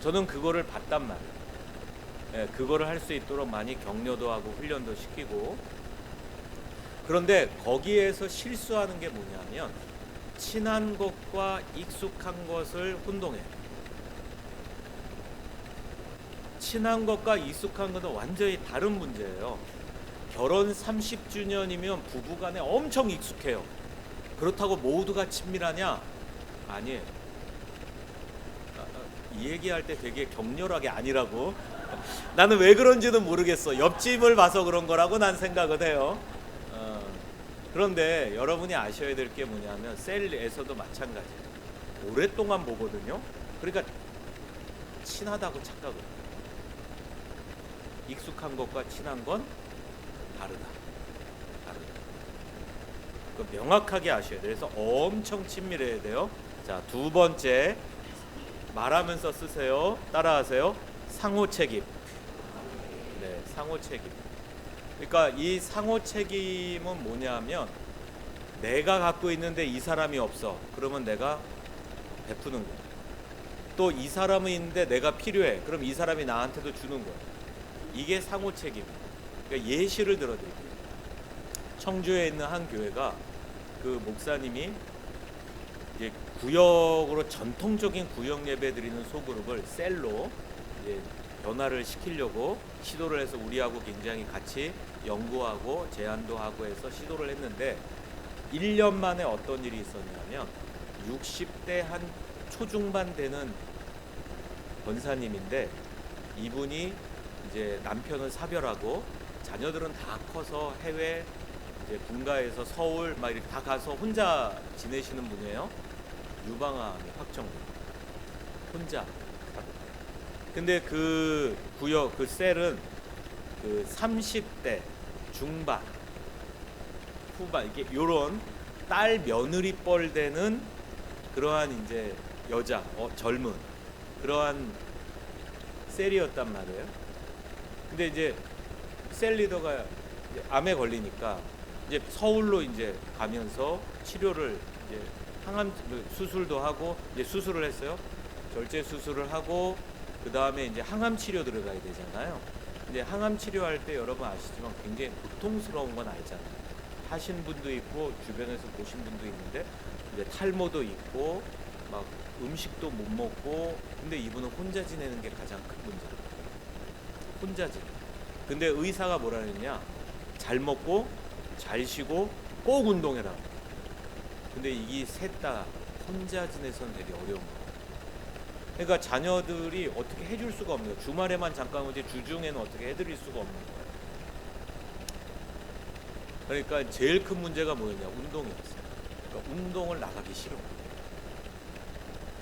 저는 그거를 봤단 말이에요. 그거를 할 수 있도록 많이 격려도 하고 훈련도 시키고. 그런데 거기에서 실수하는 게 뭐냐면 친한 것과 익숙한 것을 혼동해요. 친한 것과 익숙한 것은 완전히 다른 문제예요. 결혼 30주년이면 부부간에 엄청 익숙해요. 그렇다고 모두가 친밀하냐? 아니에요. 이 얘기할 때 되게 격렬하게 아니라고. 나는 왜 그런지는 모르겠어. 옆집을 봐서 그런 거라고 난 생각을 해요. 그런데 여러분이 아셔야 될 게 뭐냐면 셀에서도 마찬가지예요. 오랫동안 보거든요. 그러니까 친하다고 착각을 해요. 익숙한 것과 친한 건 다르다. 명확하게 아셔야 돼요. 그래서 엄청 친밀해야 돼요. 자, 두 번째, 말하면서 쓰세요. 따라하세요. 상호 책임. 네, 상호 책임. 그러니까 이 상호 책임은 뭐냐면 내가 갖고 있는데 이 사람이 없어. 그러면 내가 베푸는 거야. 또 이 사람은 있는데 내가 필요해. 그럼 이 사람이 나한테도 주는 거야. 이게 상호 책임. 그러니까 예시를 들어드릴게요. 청주에 있는 한 교회가 그 목사님이 이제 구역으로 전통적인 구역 예배 드리는 소그룹을 셀로 이제 변화를 시키려고 시도를 해서 우리하고 굉장히 같이 연구하고 제안도 하고 해서 시도를 했는데 1년 만에 어떤 일이 있었냐면 60대 한 초중반 되는 권사님인데 이분이 이제 남편을 사별하고 자녀들은 다 커서 해외 이제 분가에서 서울 막 이렇게 다 가서 혼자 지내시는 분이에요. 유방암이 확정돼요. 혼자. 근데 그 구역 그 셀은 그 30대 중반 후반 이게 요런 딸 며느리 뻘 되는 그러한 이제 여자 젊은 그러한 셀이었단 말이에요. 근데 이제 셀 리더가 이제 암에 걸리니까 이제 서울로 이제 가면서 치료를 이제 항암 수술도 하고 이제 수술을 했어요. 절제 수술을 하고 그 다음에 이제 항암 치료 들어가야 되잖아요. 근데 항암 치료할 때 여러분 아시지만 굉장히 고통스러운 건 알잖아요. 하신 분도 있고 주변에서 보신 분도 있는데 이제 탈모도 있고 막 음식도 못 먹고 근데 이분은 혼자 지내는 게 가장 큰 문제예요. 혼자 지내. 근데 의사가 뭐라 그랬냐? 잘 먹고 잘 쉬고 꼭 운동해라. 근데 이 셋 다 혼자 지내서는 되게 어려운 거예요. 그러니까 자녀들이 어떻게 해줄 수가 없는 거예요. 주말에만 잠깐 오지 주중에는 어떻게 해드릴 수가 없는 거예요. 그러니까 제일 큰 문제가 뭐였냐? 운동이었어요. 그러니까 운동을 나가기 싫어.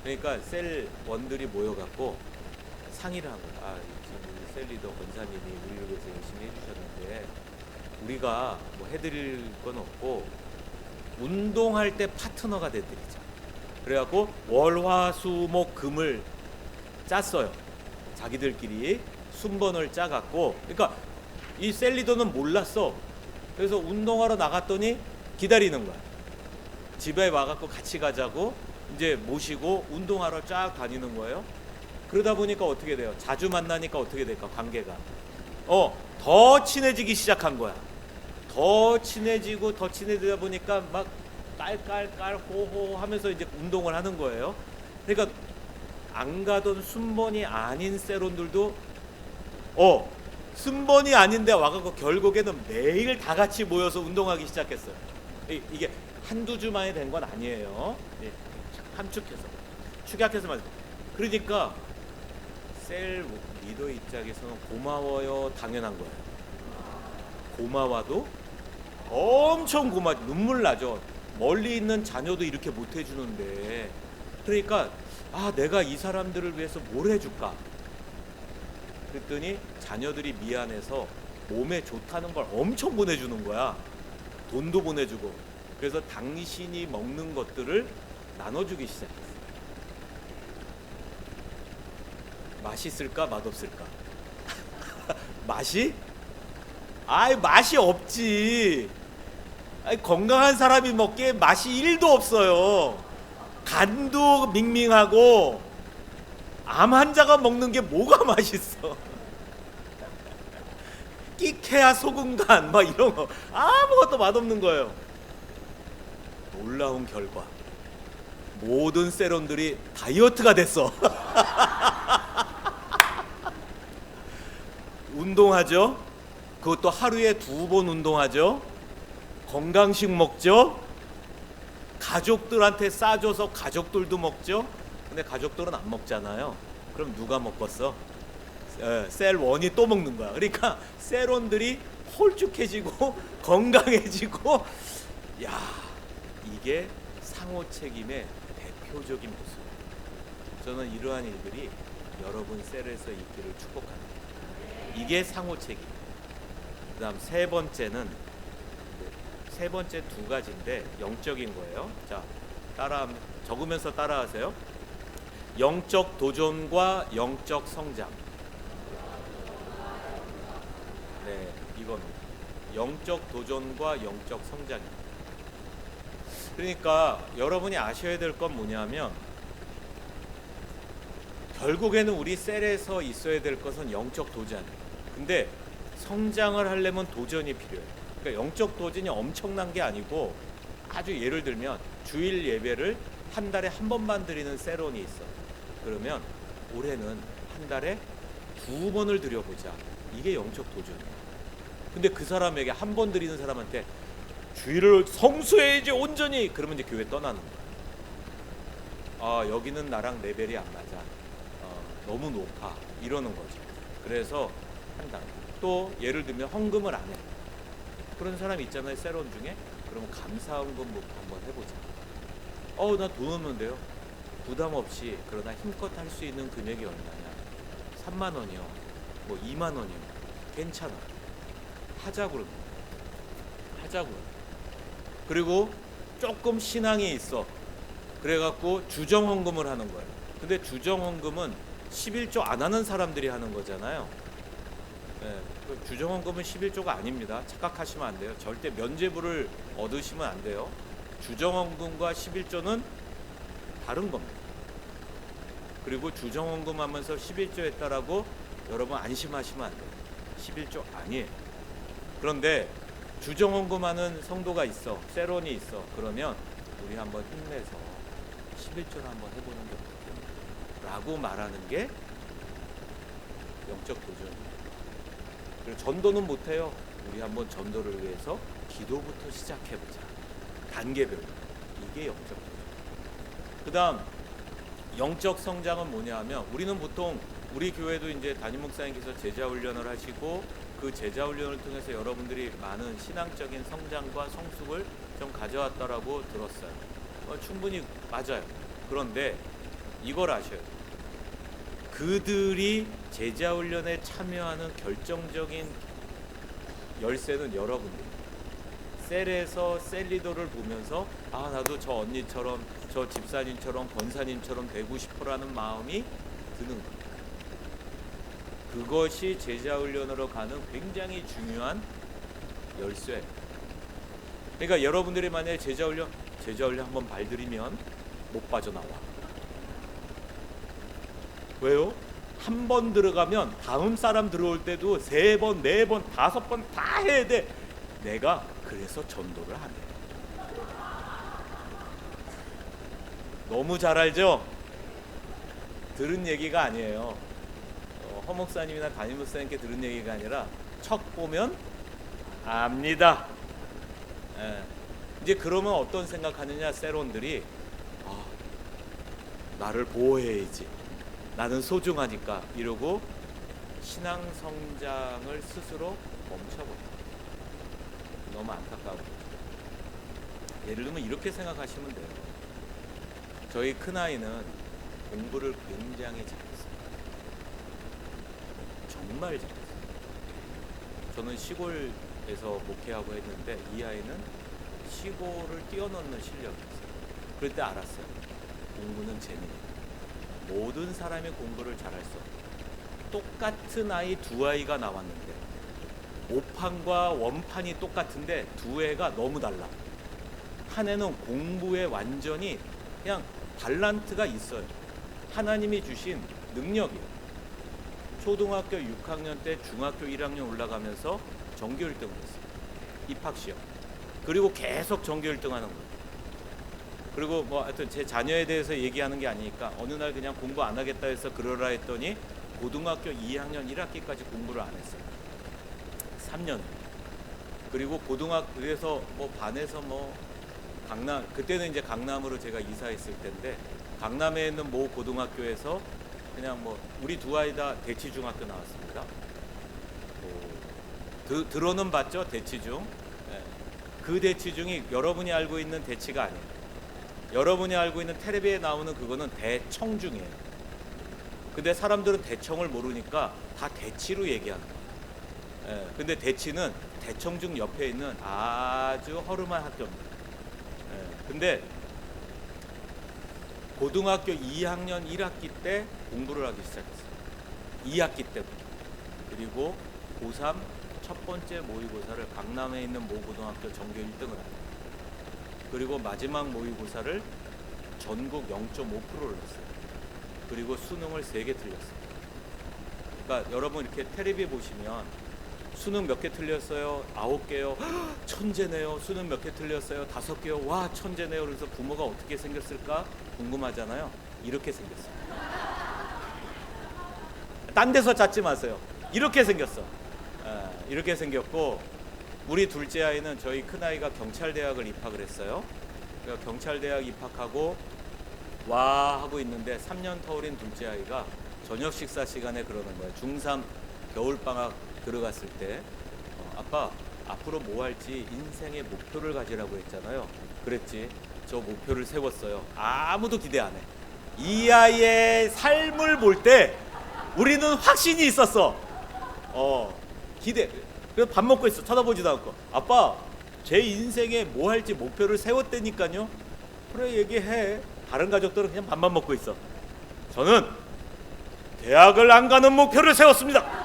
그러니까 셀원들이 모여갖고 상의를 한 거예요. 아, 지금 우리 셀 리더 권사님이 우리를 위해서 열심히 해주셨는데 우리가 뭐 해드릴 건 없고 운동할 때 파트너가 돼드리자. 그래갖고 월화수목 금을 짰어요. 자기들끼리 순번을 짜갖고. 그러니까 이 셀 리더는 몰랐어. 그래서 운동하러 나갔더니 기다리는 거야. 집에 와갖고 같이 가자고 이제 모시고 운동하러 쫙 다니는 거예요. 그러다 보니까 어떻게 돼요? 자주 만나니까 어떻게 될까? 관계가 더 친해지기 시작한 거야. 더 친해지고 더 친해지다 보니까 막 깔깔깔 호호 하면서 이제 운동을 하는 거예요. 그러니까 안 가던 순번이 아닌 세론들도 순번이 아닌데 와갖고 결국에는 매일 다 같이 모여서 운동하기 시작했어요. 이게 한두 주 만에 된 건 아니에요. 함축해서 축약해서 말. 그러니까 셀 리더 입장에서는 고마워요 당연한 거예요. 고마워도 엄청 눈물 나죠. 멀리 있는 자녀도 이렇게 못 해주는데. 그러니까 내가 이 사람들을 위해서 뭘 해줄까? 그랬더니 자녀들이 미안해서 몸에 좋다는 걸 엄청 보내주는 거야. 돈도 보내주고. 그래서 당신이 먹는 것들을 나눠주기 시작했어요. 맛있을까 맛없을까? 맛이? 아이 맛이 없지. 아이, 건강한 사람이 먹기에 맛이 1도 없어요. 간도 밍밍하고 암 환자가 먹는 게 뭐가 맛있어? 끼케야 소금간 막 이런 거 아무것도 맛없는 거예요. 놀라운 결과 모든 세론들이 다이어트가 됐어. 운동하죠. 그것도 하루에 2번 운동하죠. 건강식 먹죠. 가족들한테 싸줘서 가족들도 먹죠. 근데 가족들은 안 먹잖아요. 그럼 누가 먹겠어? 셀1이 또 먹는 거야. 그러니까 셀원들이 홀쭉해지고 건강해지고, 야, 이게 상호 책임의 대표적인 모습. 저는 이러한 일들이 여러분 셀에서 있기를 축복합니다. 이게 상호 책임. 그다음 세 번째 2가지인데 영적인 거예요. 자, 적으면서 따라하세요. 영적 도전과 영적 성장. 네, 이겁니다. 영적 도전과 영적 성장입니다. 그러니까 여러분이 아셔야 될 건 뭐냐면, 결국에는 우리 셀에서 있어야 될 것은 영적 도전이에요. 근데 성장을 하려면 도전이 필요해요. 그러니까 영적 도전이 엄청난 게 아니고, 아주 예를 들면 주일 예배를 한 달에 한 번만 드리는 셀원이 있어. 그러면 올해는 한 달에 2번을 드려보자. 이게 영적 도전이에요. 근데 그 사람에게 한 번 드리는 사람한테 주일을 성수해야지 온전히, 그러면 이제 교회 떠나는 거야. 아, 여기는 나랑 레벨이 안 맞아. 너무 높아. 이러는 거죠. 그래서 한다. 또 예를 들면 헌금을 안 해. 그런 사람 있잖아요, 셀원 중에. 그러면 감사헌금부터 한번 해보자. 나 돈 없는데요. 부담 없이, 그러나 힘껏 할 수 있는 금액이 얼마냐? 3만 원이요. 뭐 2만 원이요. 괜찮아. 하자고. 그리고 조금 신앙이 있어. 그래갖고 주정헌금을 하는 거예요. 근데 주정헌금은 11조 안 하는 사람들이 하는 거잖아요. 네, 주정헌금은 11조가 아닙니다. 착각하시면 안 돼요. 절대 면죄부를 얻으시면 안 돼요. 주정헌금과 11조는 다른 겁니다. 그리고 주정헌금 하면서 11조 했다라고 여러분 안심하시면 안 돼요. 11조 아니에요. 그런데 주정헌금하는 성도가 있어, 셀원이 있어. 그러면 우리 한번 힘내서 11조를 한번 해보는 게 어떻겠냐 라고 말하는 게 영적 도전입니다. 그리고 전도는 못해요. 우리 한번 전도를 위해서 기도부터 시작해보자. 단계별로. 이게 영적 도전. 그 다음 영적 성장은 뭐냐 하면, 우리는 보통 우리 교회도 이제 담임 목사님께서 제자 훈련을 하시고, 그 제자 훈련을 통해서 여러분들이 많은 신앙적인 성장과 성숙을 좀 가져왔다라고 들었어요. 충분히 맞아요. 그런데 이걸 아셔야 돼요. 그들이 제자 훈련에 참여하는 결정적인 열쇠는 여러분들. 셀에서 셀 리더를 보면서 나도 저 언니처럼, 저 집사님처럼, 권사님처럼 되고 싶어라는 마음이 드는 거예요. 그것이 제자 훈련으로 가는 굉장히 중요한 열쇠. 그러니까 여러분들이 만약에 제자 훈련 한번 발들이면 못 빠져나와. 왜요? 한 번 들어가면 다음 사람 들어올 때도 3번, 4번, 5번 다 해야 돼. 내가 그래서 전도를 안 해. 너무 잘 알죠? 들은 얘기가 아니에요. 허 목사님이나 담임 목사님께 들은 얘기가 아니라 척 보면 압니다. 이제 그러면 어떤 생각하느냐, 셀원들이 나를 보호해야지, 나는 소중하니까, 이러고 신앙 성장을 스스로 멈춰버려요. 너무 안타까워. 예를 들면 이렇게 생각하시면 돼요. 저희 큰아이는 공부를 굉장히 잘했어요. 정말 잘했어요. 저는 시골에서 목회하고 했는데 이 아이는 시골을 뛰어넘는 실력이었어요. 그럴 때 알았어요. 공부는 재미있다. 모든 사람이 공부를 잘할 수 없다. 똑같은 아이 두 아이가 나왔는데 오판과 원판이 똑같은데 두 애가 너무 달라. 한 애는 공부에 완전히 그냥 달란트가 있어요. 하나님이 주신 능력이에요. 초등학교 6학년 때 중학교 1학년 올라가면서 전교 1등을 했어요. 입학시험. 그리고 계속 전교 1등 하는 거예요. 그리고 뭐 하여튼 제 자녀에 대해서 얘기하는 게 아니니까 어느 날 그냥 공부 안 하겠다 해서 그러라 했더니 고등학교 2학년 1학기까지 공부를 안 했어요. 3년. 그리고 그래서 뭐 반에서 뭐 강남, 그때는 이제 강남으로 제가 이사했을 때인데 강남에 있는 모 고등학교에서 그냥 뭐 우리 두 아이 다 대치중학교 나왔습니다. 들어는 봤죠, 대치중. 그 대치중이 여러분이 알고 있는 대치가 아니에요. 여러분이 알고 있는 텔레비에 나오는 그거는 대청중이에요. 근데 사람들은 대청을 모르니까 다 대치로 얘기하는 거예요. 근데 대치는 대청중 옆에 있는 아주 허름한 학교입니다. 근데 고등학교 2학년 1학기 때 공부를 하기 시작했어요. 2학기 때부터. 그리고 고3 첫 번째 모의고사를 강남에 있는 모 고등학교 전교 1등을 합니다. 그리고 마지막 모의고사를 전국 0.5%를 했어요. 그리고 수능을 3개 틀렸어요. 그러니까 여러분 이렇게 텔레비 보시면 수능 몇 개 틀렸어요? 9개요. 천재네요. 수능 몇 개 틀렸어요? 5개요. 와, 천재네요. 그래서 부모가 어떻게 생겼을까 궁금하잖아요. 이렇게 생겼어요. 딴 데서 찾지 마세요. 이렇게 생겼어. 이렇게 생겼고, 우리 둘째 아이는 저희 큰아이가 경찰대학을 입학을 했어요. 그러니까 경찰대학 입학하고 와 하고 있는데 3년 터울인 둘째 아이가 저녁 식사 시간에 그러는 거예요. 중3 겨울방학 들어갔을 때 아빠 앞으로 뭐 할지 인생의 목표를 가지라고 했잖아요. 그랬지. 저 목표를 세웠어요. 아무도 기대 안 해. 이 아이의 삶을 볼 때 우리는 확신이 있었어. 기대. 그래서 밥 먹고 있어. 쳐다보지도 않고. 아빠 제 인생에 뭐 할지 목표를 세웠다니까요. 그래 얘기해. 다른 가족들은 그냥 밥만 먹고 있어. 저는 대학을 안 가는 목표를 세웠습니다.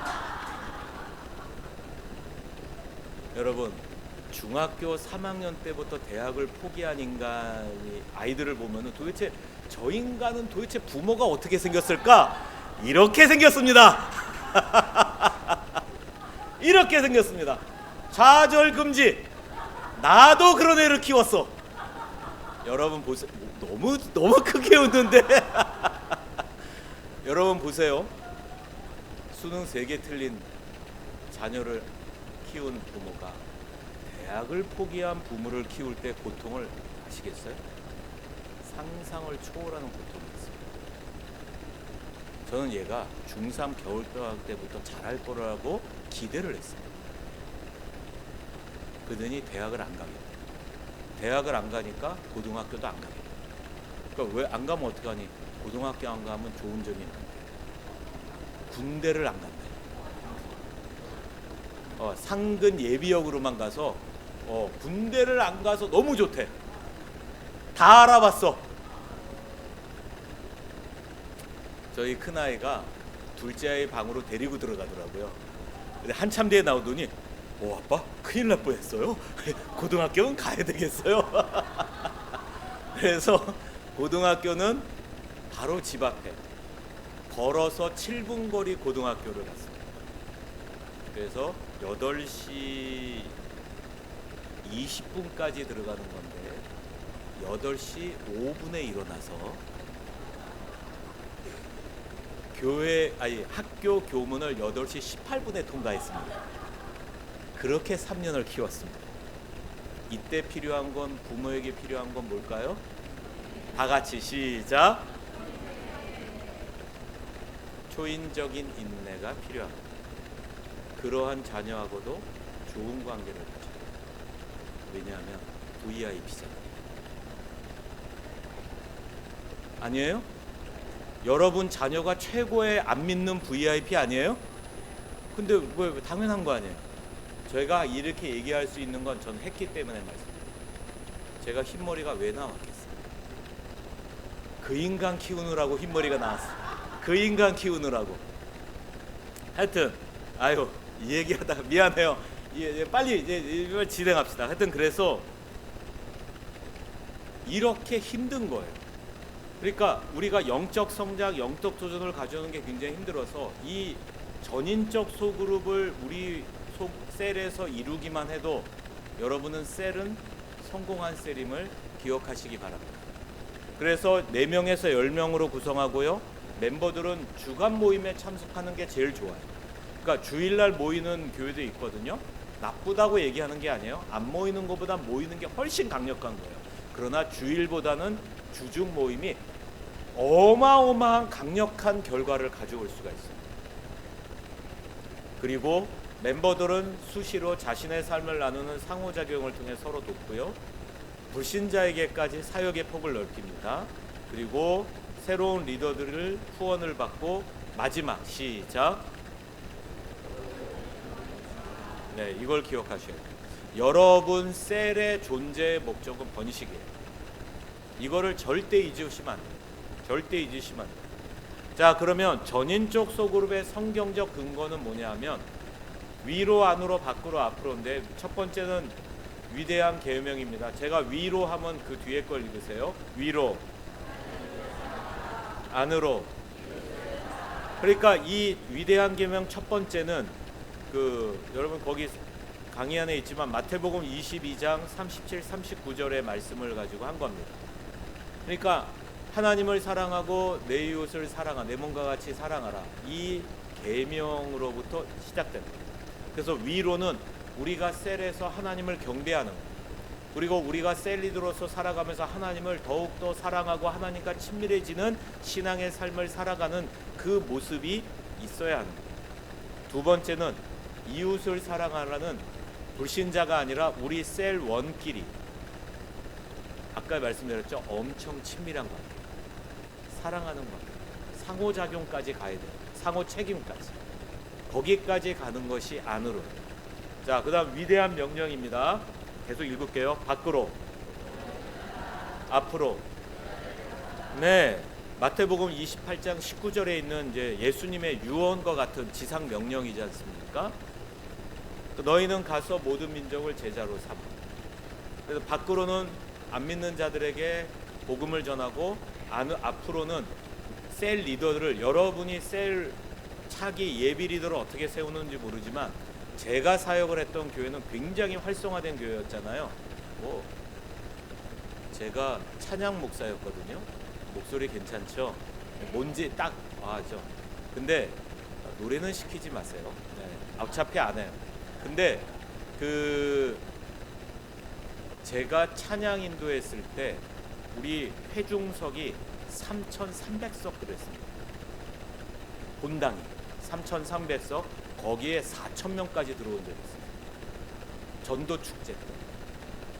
여러분, 중학교 3학년 때부터 대학을 포기한 인간이 아이들을 보면은 도대체 저 인간은 도대체 부모가 어떻게 생겼을까? 이렇게 생겼습니다. 이렇게 생겼습니다. 좌절 금지. 나도 그런 애를 키웠어. 여러분 보세요. 너무 크게 웃는데. 여러분 보세요. 수능 3개 틀린 자녀를 키운 부모가 대학을 포기한 부모를 키울 때 고통을 아시겠어요? 상상을 초월하는 고통이 있습니다. 저는 얘가 중3 겨울방학 때부터 잘할 거라고 기대를 했어요. 그러더니 대학을 안 가게. 대학을 안 가니까 고등학교도 안 가게. 그러니까 왜 안 가면 어떡하니? 고등학교 안 가면 좋은 점이 있는데 군대를 안 간다. 상근 예비역으로만 가서 군대를 안 가서 너무 좋대. 다 알아봤어. 저희 큰아이가 둘째 아이 방으로 데리고 들어가더라고요. 근데 한참 뒤에 나오더니 아빠 큰일 날 뻔했어요. 고등학교는 가야 되겠어요. 그래서 고등학교는 바로 집 앞에 걸어서 7분 거리 고등학교를 갔어요. 그래서 8시 20분까지 들어가는 건데 8시 5분에 일어나서 학교 교문을 8시 18분에 통과했습니다. 그렇게 3년을 키웠습니다. 이때 필요한 건, 부모에게 필요한 건 뭘까요? 다 같이 시작. 초인적인 인내가 필요합니다. 그러한 자녀하고도 좋은 관계를 가져요. 왜냐하면 VIP잖아요. 아니에요? 여러분 자녀가 최고의 안 믿는 VIP 아니에요? 근데 왜 당연한 거 아니에요? 저희가 이렇게 얘기할 수 있는 건 전 했기 때문에 말씀드려요. 제가 흰머리가 왜 나왔겠어요? 그 인간 키우느라고 흰머리가 나왔어요. 그 인간 키우느라고. 하여튼 아유 이 얘기하다가 미안해요. 빨리 이제 진행합시다. 하여튼 그래서 이렇게 힘든 거예요. 그러니까 우리가 영적 성장, 영적 도전을 가져오는 게 굉장히 힘들어서 이 전인적 소그룹을 우리 셀에서 이루기만 해도 여러분은 셀은 성공한 셀임을 기억하시기 바랍니다. 그래서 4명에서 10명으로 구성하고요. 멤버들은 주간 모임에 참석하는 게 제일 좋아요. 그러니까 주일날 모이는 교회도 있거든요. 나쁘다고 얘기하는 게 아니에요. 안 모이는 것보다 모이는 게 훨씬 강력한 거예요. 그러나 주일보다는 주중 모임이 어마어마한 강력한 결과를 가져올 수가 있어요. 그리고 멤버들은 수시로 자신의 삶을 나누는 상호작용을 통해 서로 돕고요. 불신자에게까지 사역의 폭을 넓힙니다. 그리고 새로운 리더들을 후원을 받고 마지막 시작. 네, 이걸 기억하셔야 돼요. 여러분 셀의 존재의 목적은 번식이에요. 이거를 절대 잊으시면 안 돼요. 절대 잊으시면 안 돼요. 자, 그러면 전인적 소그룹의 성경적 근거는 뭐냐 하면 위로, 안으로, 밖으로, 앞으로인데 첫 번째는 위대한 계명입니다. 제가 위로 하면 그 뒤에 걸 읽으세요. 위로, 안으로. 그러니까 이 위대한 계명 첫 번째는 여러분 거기 강의 안에 있지만 마태복음 22장 37, 39절의 말씀을 가지고 한 겁니다. 그러니까 하나님을 사랑하고 내 이웃을 사랑하라, 내 몸과 같이 사랑하라. 이 계명으로부터 시작됩니다. 그래서 위로는 우리가 셀에서 하나님을 경배하는 것, 그리고 우리가 셀 리더로서 살아가면서 하나님을 더욱더 사랑하고 하나님과 친밀해지는 신앙의 삶을 살아가는 그 모습이 있어야 합니다. 두 번째는 이웃을 사랑하라는 불신자가 아니라 우리 셀 원끼리, 아까 말씀드렸죠, 엄청 친밀한 관계, 사랑하는 관계, 상호작용까지 가야 돼요. 상호 책임까지, 거기까지 가는 것이 안으로. 자, 그 다음 위대한 명령입니다. 계속 읽을게요. 밖으로, 앞으로. 네, 마태복음 28장 19절에 있는 이제 예수님의 유언과 같은 지상 명령이지 않습니까? 너희는 가서 모든 민족을 제자로 삼아. 그래서 밖으로는 안 믿는 자들에게 복음을 전하고, 앞으로는 셀 리더들을, 여러분이 셀 차기 예비 리더를 어떻게 세우는지 모르지만 제가 사역을 했던 교회는 굉장히 활성화된 교회였잖아요. 제가 찬양 목사였거든요. 목소리 괜찮죠? 뭔지 딱 아죠. 근데 노래는 시키지 마세요. 네, 어차피 안 해요. 근데 제가 찬양 인도했을 때 우리 회중석이 3,300석 그랬습니다. 본당이 3,300석, 거기에 4,000명까지 들어온 적이 있어요. 전도 축제 때.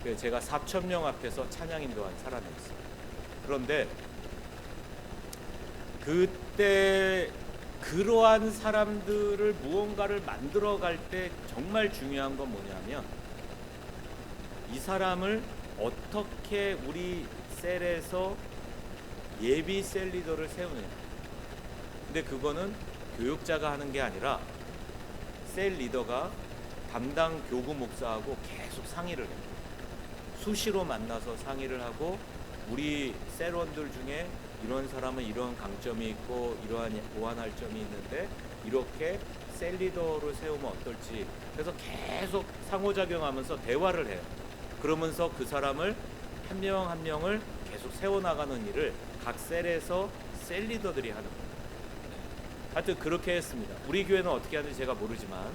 그래서 제가 4,000명 앞에서 찬양 인도한 사람이었어요. 그런데 그때 그러한 사람들을 무언가를 만들어갈 때 정말 중요한 건 뭐냐면 이 사람을 어떻게 우리 셀에서 예비 셀 리더를 세우느냐. 근데 그거는 교육자가 하는 게 아니라 셀 리더가 담당 교구 목사하고 계속 상의를 해요. 수시로 만나서 상의를 하고 우리 셀원들 중에 이런 사람은 이런 강점이 있고 이러한 보완할 점이 있는데 이렇게 셀 리더로 세우면 어떨지, 그래서 계속 상호작용하면서 대화를 해요. 그러면서 그 사람을 한 명 한 명을 계속 세워나가는 일을 각 셀에서 셀 리더들이 하는 거예요. 하여튼 그렇게 했습니다. 우리 교회는 어떻게 하는지 제가 모르지만.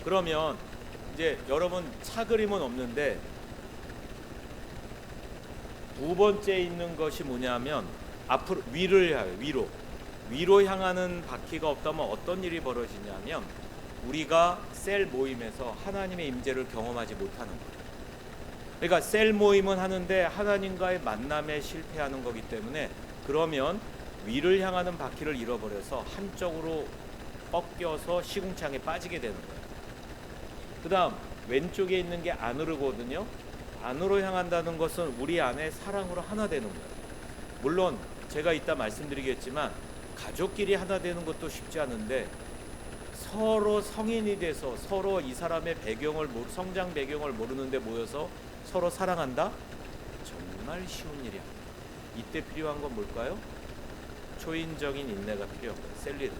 그러면 이제 여러분 차 그림은 없는데 두 번째 있는 것이 뭐냐면 앞으로 위를 향해, 위로 향하는 바퀴가 없다면 어떤 일이 벌어지냐면 우리가 셀 모임에서 하나님의 임재를 경험하지 못하는 거예요. 그러니까 셀 모임은 하는데 하나님과의 만남에 실패하는 거기 때문에, 그러면 위를 향하는 바퀴를 잃어버려서 한쪽으로 꺾여서 시궁창에 빠지게 되는 거예요. 그 다음 왼쪽에 있는 게 안으로거든요. 안으로 향한다는 것은 우리 안에 사랑으로 하나 되는 거예요. 물론 제가 이따 말씀드리겠지만 가족끼리 하나 되는 것도 쉽지 않은데 서로 성인이 돼서 서로 이 사람의 성장 배경을 모르는데 모여서 서로 사랑한다? 정말 쉬운 일이 아니에요. 이때 필요한 건 뭘까요? 초인적인 인내가 필요한 거예요. 셀리드.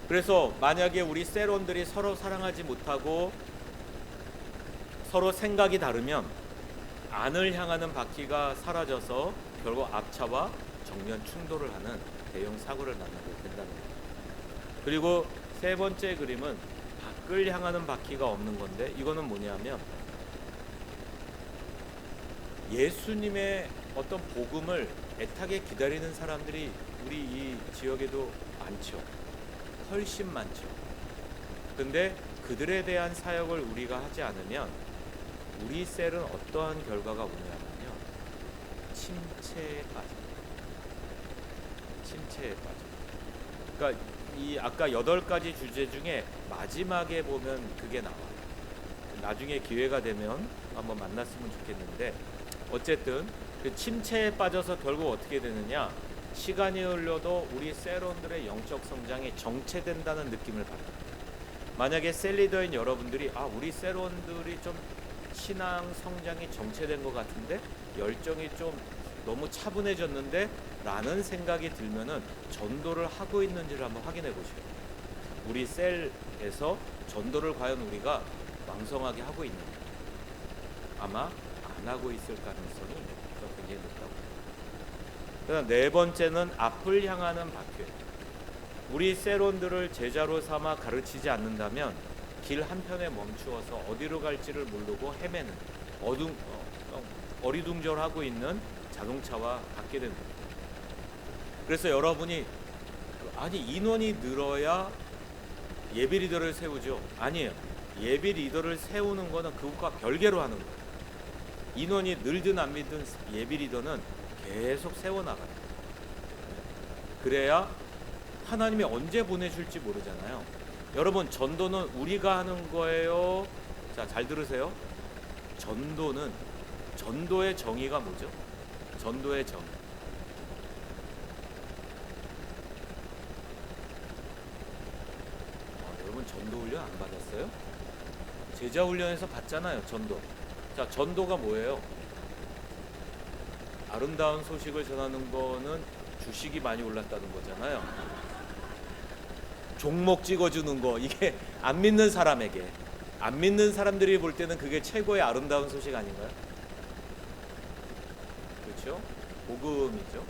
그래서 만약에 우리 세론들이 서로 사랑하지 못하고 서로 생각이 다르면 안을 향하는 바퀴가 사라져서 결국 앞차와 정면 충돌을 하는 대형 사고를 만나게 된다는 거예요. 그리고 세 번째 그림은 밖을 향하는 바퀴가 없는 건데, 이거는 뭐냐면 예수님의 어떤 복음을 애타게 기다리는 사람들이 우리 이 지역에도 많죠. 훨씬 많죠. 근데 그들에 대한 사역을 우리가 하지 않으면 우리 셀은 어떠한 결과가 오냐면요, 침체에 빠집니다. 침체에 빠져. 그러니까 이 아까 8가지 주제 중에 마지막에 보면 그게 나와요. 나중에 기회가 되면 한번 만났으면 좋겠는데, 어쨌든 그 침체에 빠져서 결국 어떻게 되느냐, 시간이 흘러도 우리 세론들의 영적 성장이 정체된다는 느낌을 받아요. 만약에 셀리더인 여러분들이 우리 세론들이 좀 신앙 성장이 정체된 것 같은데, 열정이 좀 너무 차분해졌는데 라는 생각이 들면은 전도를 하고 있는지를 한번 확인해 보세요. 우리 셀에서 전도를 과연 우리가 왕성하게 하고 있는가? 아마 안 하고 있을 가능성이 굉장히 높다고. 그다음 네 번째는 앞을 향하는 바퀴. 우리 세론들을 제자로 삼아 가르치지 않는다면 길 한편에 멈추어서 어디로 갈지를 모르고 헤매는 어리둥절하고 있는 자동차와 같게 된다. 그래서 여러분이 인원이 늘어야 예비 리더를 세우죠? 아니에요. 예비 리더를 세우는 거는 그것과 별개로 하는 거예요. 인원이 늘든 안 늘든 예비 리더는 계속 세워나가요. 그래야 하나님이 언제 보내줄지 모르잖아요. 여러분, 전도는 우리가 하는 거예요. 자, 잘 들으세요. 전도의 정의가 뭐죠? 전도의 정의. 여러분, 전도 훈련 안 받았어요? 제자 훈련에서 받잖아요, 전도. 자, 전도가 뭐예요? 아름다운 소식을 전하는 거는 주식이 많이 올랐다는 거잖아요. 종목 찍어주는 거, 이게 안 믿는 사람들이 볼 때는 그게 최고의 아름다운 소식 아닌가요? 그렇죠? 복음이죠.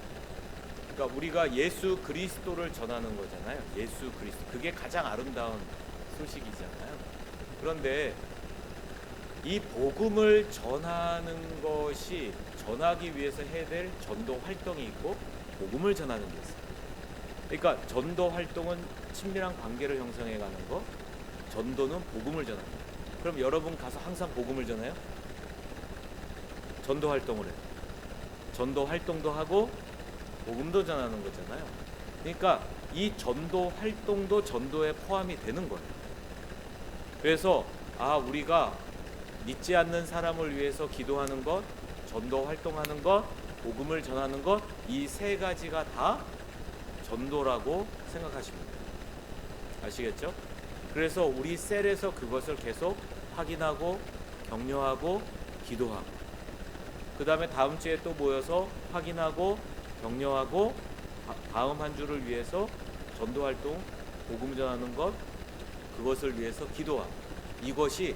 그러니까 우리가 예수 그리스도를 전하는 거잖아요. 예수 그리스도, 그게 가장 아름다운 소식이잖아요. 그런데 이 복음을 전하는 것이, 전하기 위해서 해야 될 전도 활동이 있고 복음을 전하는 게 있어요. 그러니까 전도 활동은 친밀한 관계를 형성해 가는 거, 전도는 복음을 전하는 거. 그럼 여러분 가서 항상 복음을 전해요? 전도 활동을 해요. 전도 활동도 하고 복음도 전하는 거잖아요. 그러니까 이 전도 활동도 전도에 포함이 되는 거예요. 그래서 우리가 믿지 않는 사람을 위해서 기도하는 것, 전도 활동하는 것, 복음을 전하는 것, 이 세 가지가 다 전도라고 생각하시면 돼요. 아시겠죠? 그래서 우리 셀에서 그것을 계속 확인하고 격려하고 기도하고, 그 다음에 다음 주에 또 모여서 확인하고 격려하고 다음 한 주를 위해서 전도 활동, 복음 전하는 것, 그것을 위해서 기도하고, 이것이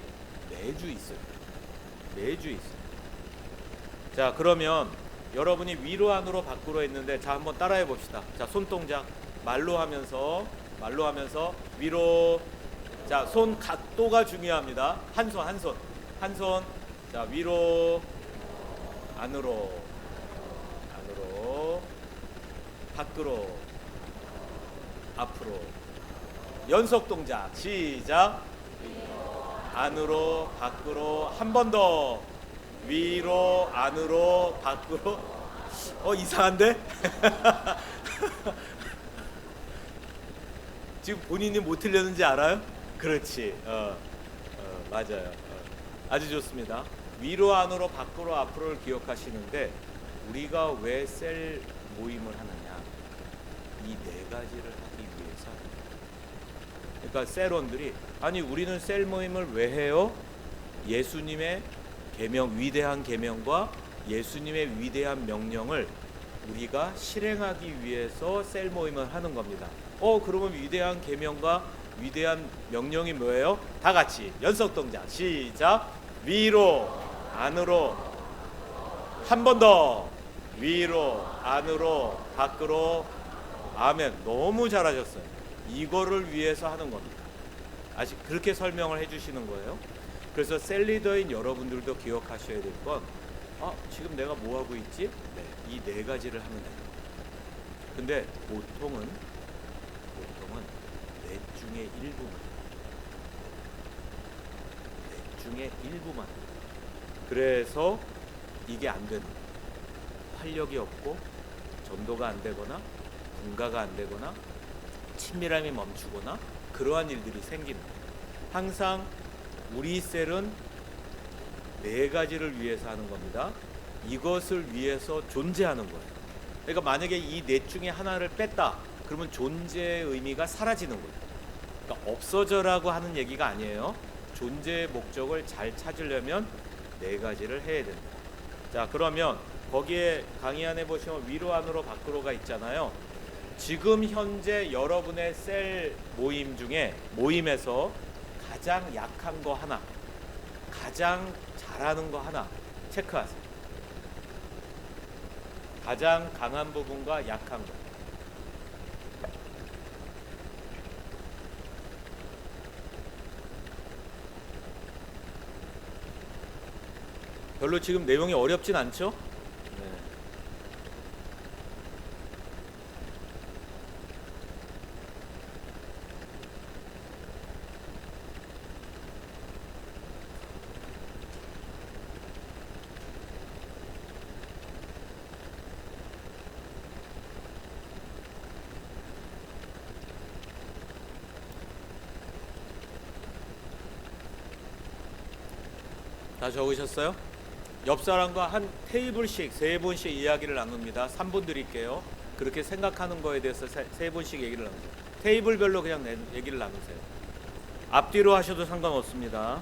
매주 있어요. 매주 있어요. 자, 그러면 여러분이 위로 안으로 밖으로 했는데, 자, 한번 따라해 봅시다. 자, 손동작 말로 하면서 위로. 자, 손 각도가 중요합니다. 한 손. 자, 위로, 안으로, 밖으로, 앞으로. 연속 동작 시작. 안으로, 밖으로. 한 번 더. 위로, 안으로, 밖으로. 이상한데? 지금 본인이 뭐 틀렸는지 알아요? 그렇지. 맞아요. 아주 좋습니다. 위로 안으로 밖으로 앞으로를 기억하시는데 우리가 왜 셀 모임을 하느냐? 이 네 가지를 하기 위해서. 그러니까 셀원들이 아니 우리는 셀 모임을 왜 해요? 예수님의 계명, 위대한 계명과 예수님의 위대한 명령을 우리가 실행하기 위해서 셀 모임을 하는 겁니다. 그러면 위대한 계명과 위대한 명령이 뭐예요? 다 같이 연속 동작 시작. 위로 안으로 한 번 더. 위로 안으로 밖으로. 아멘. 너무 잘하셨어요. 이거를 위해서 하는 겁니다. 아직 그렇게 설명을 해주시는 거예요. 그래서 셀 리더인 여러분들도 기억하셔야 될 건 지금 내가 뭐 하고 있지? 네, 이 네 가지를 하면 돼요. 근데 보통은 넷 중에 일부만. 그래서 이게 안 되는 거예요. 활력이 없고 전도가 안 되거나 분가가 안 되거나 친밀함이 멈추거나 그러한 일들이 생기는 거예요. 항상 우리 셀은 네 가지를 위해서 하는 겁니다. 이것을 위해서 존재하는 거예요. 그러니까 만약에 이 넷 중에 하나를 뺐다 그러면 존재의 의미가 사라지는 거예요. 그러니까 없어져라고 하는 얘기가 아니에요. 존재의 목적을 잘 찾으려면 네 가지를 해야 된다. 자, 그러면 거기에 강의 안에 보시면 위로 안으로 밖으로가 있잖아요. 지금 현재 여러분의 셀 모임에서 가장 약한 거 하나, 가장 잘하는 거 하나 체크하세요. 가장 강한 부분과 약한 거. 별로 지금 내용이 어렵진 않죠? 네. 다 적으셨어요? 옆 사람과 한 테이블씩 3분씩 이야기를 나눕니다. 3분 드릴게요. 그렇게 생각하는 거에 대해서 3분씩 얘기를 나누세요. 테이블별로 그냥 얘기를 나누세요. 앞뒤로 하셔도 상관없습니다.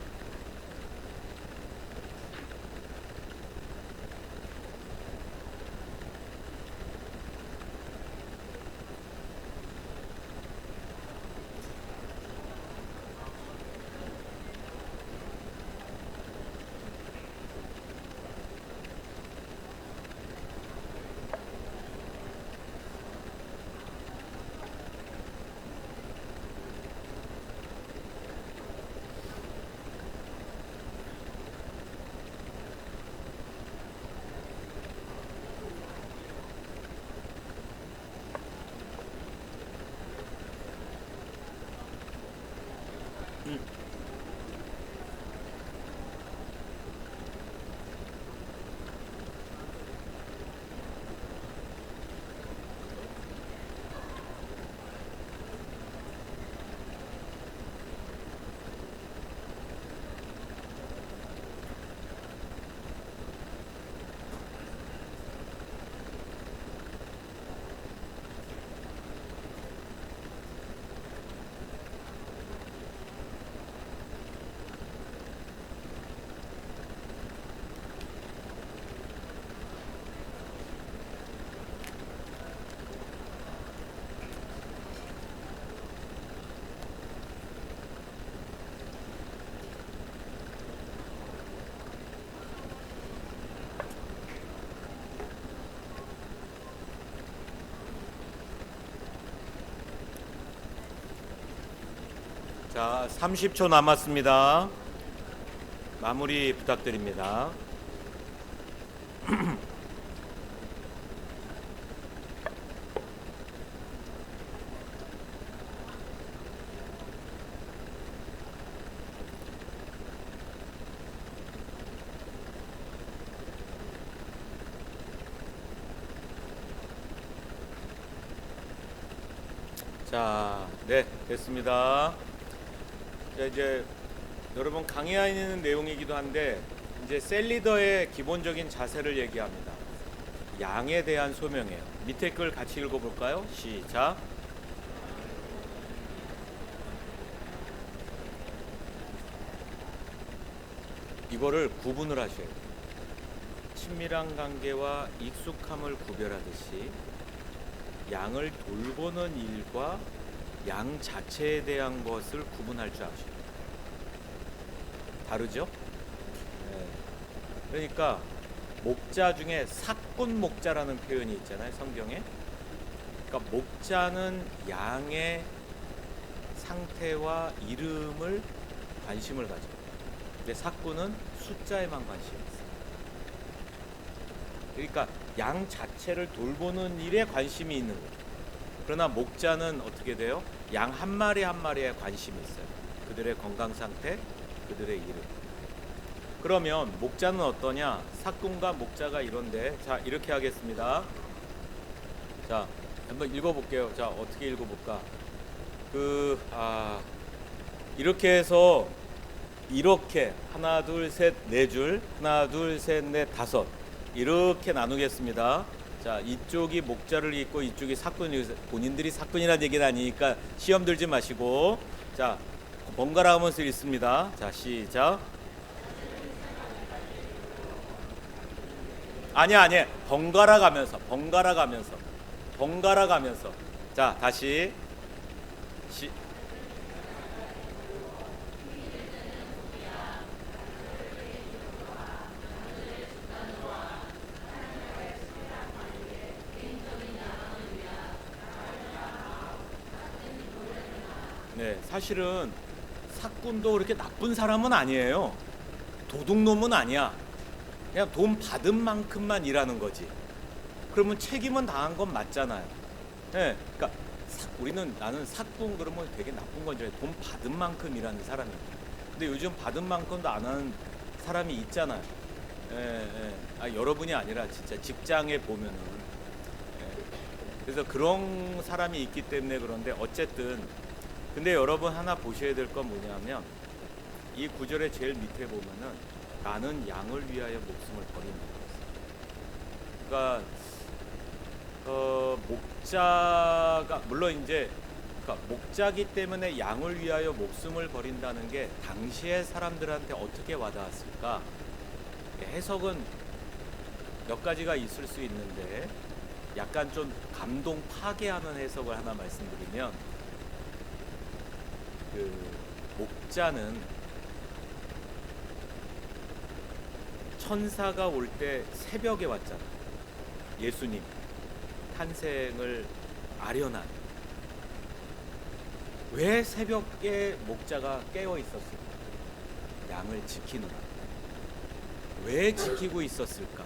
자, 30초 남았습니다. 마무리 부탁드립니다. 자, 네, 됐습니다. 자, 이제 여러분 강의하에 있는 내용이기도 한데 이제 셀리더의 기본적인 자세를 얘기합니다. 양에 대한 소명이에요. 밑에 걸 같이 읽어볼까요? 시작. 이거를 구분을 하셔야 돼요. 친밀한 관계와 익숙함을 구별하듯이 양을 돌보는 일과 양 자체에 대한 것을 구분할 줄 아셔야 돼요. 다르죠? 네. 그러니까 목자 중에 삭군 목자라는 표현이 있잖아요, 성경에. 그러니까 목자는 양의 상태와 이름을 관심을 가져요. 근데 삭군은 숫자에만 관심이 있어요. 그러니까 양 자체를 돌보는 일에 관심이 있는 거예요. 그러나 목자는 어떻게 돼요? 양 한 마리 한 마리에 관심이 있어요. 그들의 건강 상태, 그들의 이름. 그러면 목자는 어떠냐? 삭군과 목자가 이런데, 자 이렇게 하겠습니다. 자 한번 읽어볼게요. 자 어떻게 읽어볼까? 이렇게 해서 이렇게 하나 둘 셋 네 줄, 하나 둘 셋 넷 다섯 이렇게 나누겠습니다. 자 이쪽이 목자를 읽고 이쪽이 삭군이, 본인들이 삭군이라는 얘기는 아니니까 시험 들지 마시고, 자 번갈아 가면서 읽습니다. 자 시작. 아니야 번갈아 가면서 자 다시 네, 사실은 삭군도 그렇게 나쁜 사람은 아니에요. 도둑놈은 아니야. 그냥 돈 받은 만큼만 일하는 거지. 그러면 책임은 당한 건 맞잖아요. 네, 그러니까 나는 삭군 그러면 되게 나쁜 건 줄 알아요. 돈 받은 만큼 일하는 사람이에요. 근데 요즘 받은 만큼도 안 하는 사람이 있잖아요. 여러분이 아니라 진짜 직장에 보면은. 그래서 그런 사람이 있기 때문에 그런데 어쨌든, 근데 여러분 하나 보셔야 될 건 뭐냐면 이 구절의 제일 밑에 보면은 나는 양을 위하여 목숨을 버린다. 그러니까 목자가 물론 이제 그러니까 목자기 때문에 양을 위하여 목숨을 버린다는 게 당시의 사람들한테 어떻게 와닿았을까? 해석은 몇 가지가 있을 수 있는데 약간 좀 감동 파괴하는 해석을 하나 말씀드리면, 목자는 천사가 올 때 새벽에 왔잖아. 예수님 탄생을 아련한. 왜 새벽에 목자가 깨어 있었을까? 양을 지키느라. 왜 지키고 있었을까?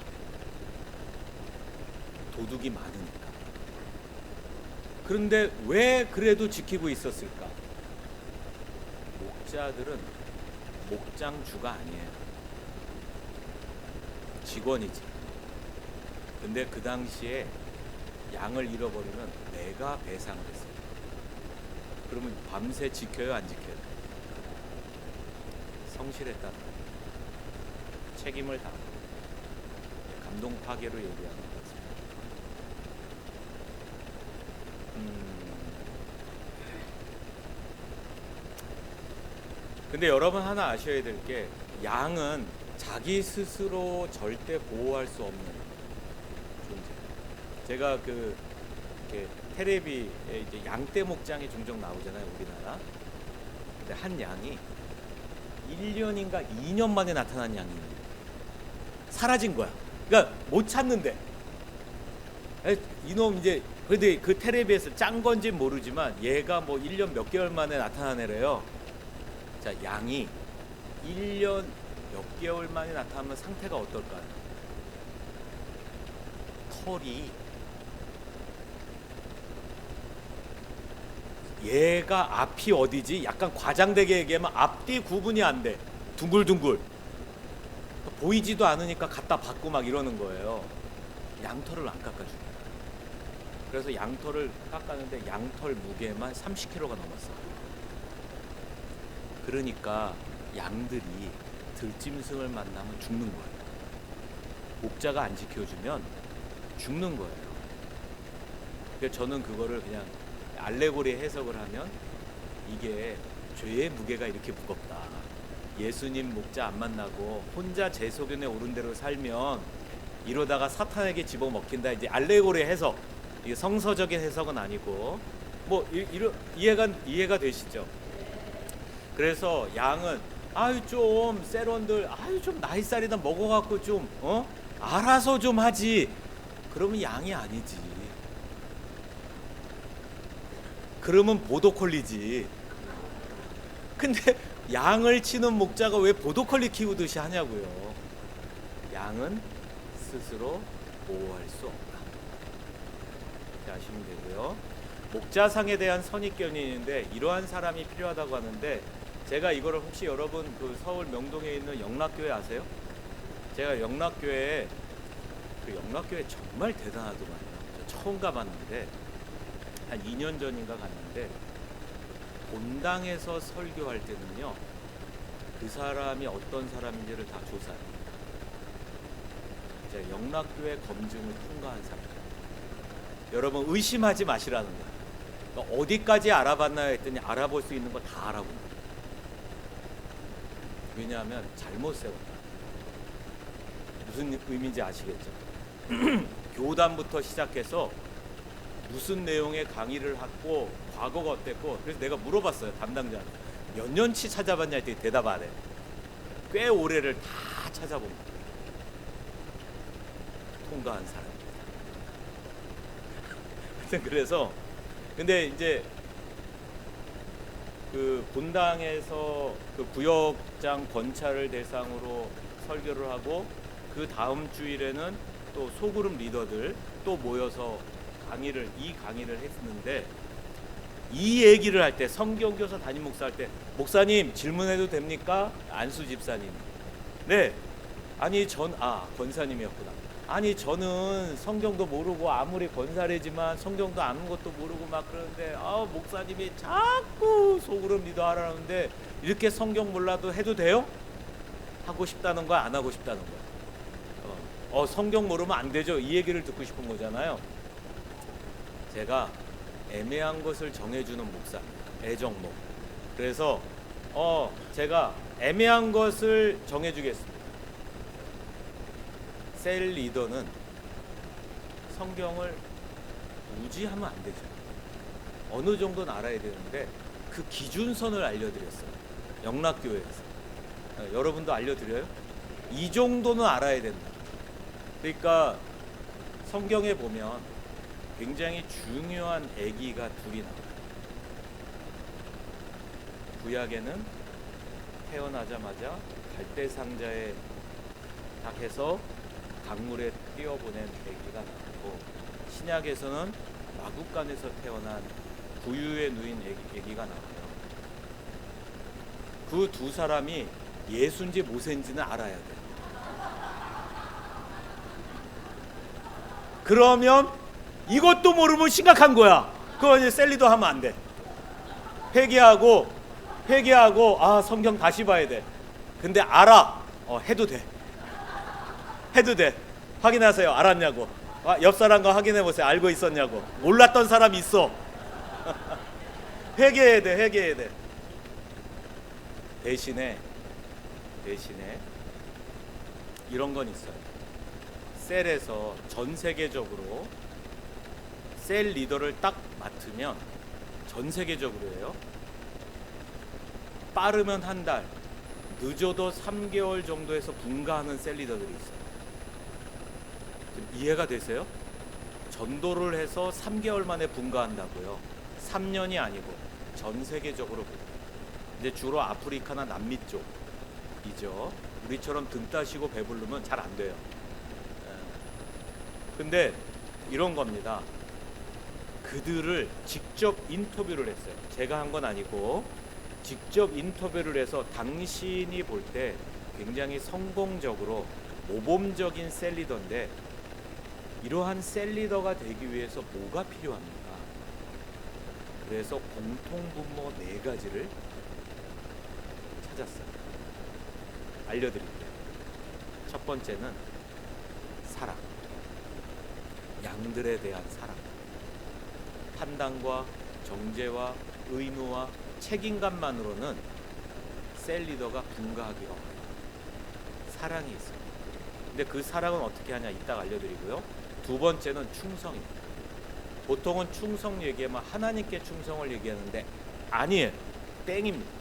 도둑이 많으니까. 그런데 왜 그래도 지키고 있었을까? 목자들은 목장주가 아니에요. 직원이지. 근데 그 당시에 양을 잃어버리면 내가 배상됐어요. 그러면 밤새 지켜요, 안 지켜요? 성실했다는 거예요. 책임을 다하고 감동 파괴로 얘기하는 거죠. 근데 여러분 하나 아셔야 될 게, 양은 자기 스스로 절대 보호할 수 없는 존재. 제가 이렇게 테레비에 이제 양떼 목장이 종종 나오잖아요, 우리나라. 근데 한 양이 1년인가 2년 만에 나타난 양이 사라진 거야. 그러니까 못 찾는데. 이놈 이제 그런데 그 텔레비에서 짠 건지 모르지만 얘가 뭐 1년 몇 개월 만에 나타난 애래요. 자, 양이 1년 몇 개월 만에 나타나면 상태가 어떨까요? 털이, 얘가 앞이 어디지? 약간 과장되게 얘기하면 앞뒤 구분이 안 돼. 둥글둥글. 보이지도 않으니까 갖다 받고 막 이러는 거예요. 양털을 안 깎아줘요. 그래서 양털을 깎았는데 양털 무게만 30kg가 넘었어요. 그러니까 양들이 들짐승을 만나면 죽는 거예요. 목자가 안 지켜주면 죽는 거예요. 그래서 저는 그거를 그냥 알레고리 해석을 하면 이게 죄의 무게가 이렇게 무겁다. 예수님 목자 안 만나고 혼자 제 소견에 오른 대로 살면 이러다가 사탄에게 집어먹힌다. 이제 알레고리 해석, 이게 성서적인 해석은 아니고 뭐 이해가 되시죠? 그래서 양은 아유 좀 세론들 아유 좀 나이살이나 먹어갖고 좀 알아서 좀 하지. 그러면 양이 아니지. 그러면 보더콜리지. 근데 양을 치는 목자가 왜 보더콜리 키우듯이 하냐고요. 양은 스스로 보호할 수 없다. 이렇게 아시면 되고요. 목자상에 대한 선입견이 있는데 이러한 사람이 필요하다고 하는데 제가 이거를 혹시 여러분 그 서울 명동에 있는 영락교회 아세요? 제가 영락교회 정말 대단하더만요. 저 처음 가봤는데 한 2년 전인가 갔는데 본당에서 설교할 때는요 그 사람이 어떤 사람인지를 다 조사해요. 이제 영락교회 검증을 통과한 사람. 여러분 의심하지 마시라는 거예요. 그러니까 어디까지 알아봤나요 했더니 알아볼 수 있는 거 다 알아본다. 왜냐하면 잘못 세웠다. 무슨 의미인지 아시겠죠? 교단부터 시작해서 무슨 내용의 강의를 하고 과거가 어땠고, 그래서 내가 물어봤어요 담당자한테. 몇 년치 찾아봤냐 했더니 대답 안 해. 꽤 오래를 다 찾아본 거예요. 통과한 사람입니다. 그래서 근데 이제 그 본당에서 그 구역장 권찰을 대상으로 설교를 하고 그 다음 주일에는 또 소그룹 리더들 또 모여서 강의를 했는데 이 얘기를 할 때 성경교사 담임 목사 할 때 목사님 질문해도 됩니까? 안수 집사님. 네. 아니 권사님이었구나. 아니 저는 성경도 모르고 아무리 권사래지만 성경도 아무것도 모르고 막 그러는데 목사님이 자꾸 소그룹 리더 하라는데 이렇게 성경 몰라도 해도 돼요? 하고 싶다는 거야, 안 하고 싶다는 거야? 성경 모르면 안 되죠. 이 얘기를 듣고 싶은 거잖아요. 제가 애매한 것을 정해주는 목사입니다. 애정목. 그래서 제가 애매한 것을 정해주겠습니다. 셀 리더는 성경을 무지하면 안 되죠. 어느 정도는 알아야 되는데 그 기준선을 알려드렸어요. 영락교회에서. 여러분도 알려드려요? 이 정도는 알아야 된다. 그러니까 성경에 보면 굉장히 중요한 애기가 둘이 나와요. 구약에는 태어나자마자 갈대상자에 딱 해서 강물에 띄어보낸 애기가 나오고, 신약에서는 마구간에서 태어난 부유에 누인 애기가 나와요. 그 두 사람이 예수인지 모세인지는 알아야 돼요. 그러면 이것도 모르면 심각한 거야. 그거 이제 셀리도 하면 안 돼. 회개하고 성경 다시 봐야 돼. 근데 알아. 해도 돼. 확인하세요. 알았냐고. 옆 사람과 확인해 보세요. 알고 있었냐고. 몰랐던 사람이 있어. 회개해야 돼. 대신에 이런 건 있어요. 셀에서 전 세계적으로 셀 리더를 딱 맡으면 전 세계적으로예요. 빠르면 한 달, 늦어도 3개월 정도에서 분가하는 셀 리더들이 있어요. 이해가 되세요? 전도를 해서 3개월 만에 분가한다고요. 3년이 아니고 전 세계적으로. 이제 주로 아프리카나 남미 쪽이죠. 우리처럼 등 따시고 배부르면 잘 안 돼요. 근데 이런 겁니다. 그들을 직접 인터뷰를 했어요. 제가 한 건 아니고 직접 인터뷰를 해서 당신이 볼 때 굉장히 성공적으로 모범적인 셀리더인데 이러한 셀리더가 되기 위해서 뭐가 필요합니까? 그래서 공통분모 4가지를 찾았어요. 알려드릴게요. 첫 번째는 사랑, 양들에 대한 사랑, 판단과 정죄와 의무와 책임감만으로는 셀 리더가 분가하기가 어려워요. 사랑이 있어요. 근데 그 사랑은 어떻게 하냐 이따가 알려드리고요. 두 번째는 충성입니다. 보통은 충성 얘기하면 하나님께 충성을 얘기하는데 아니에요. 땡입니다.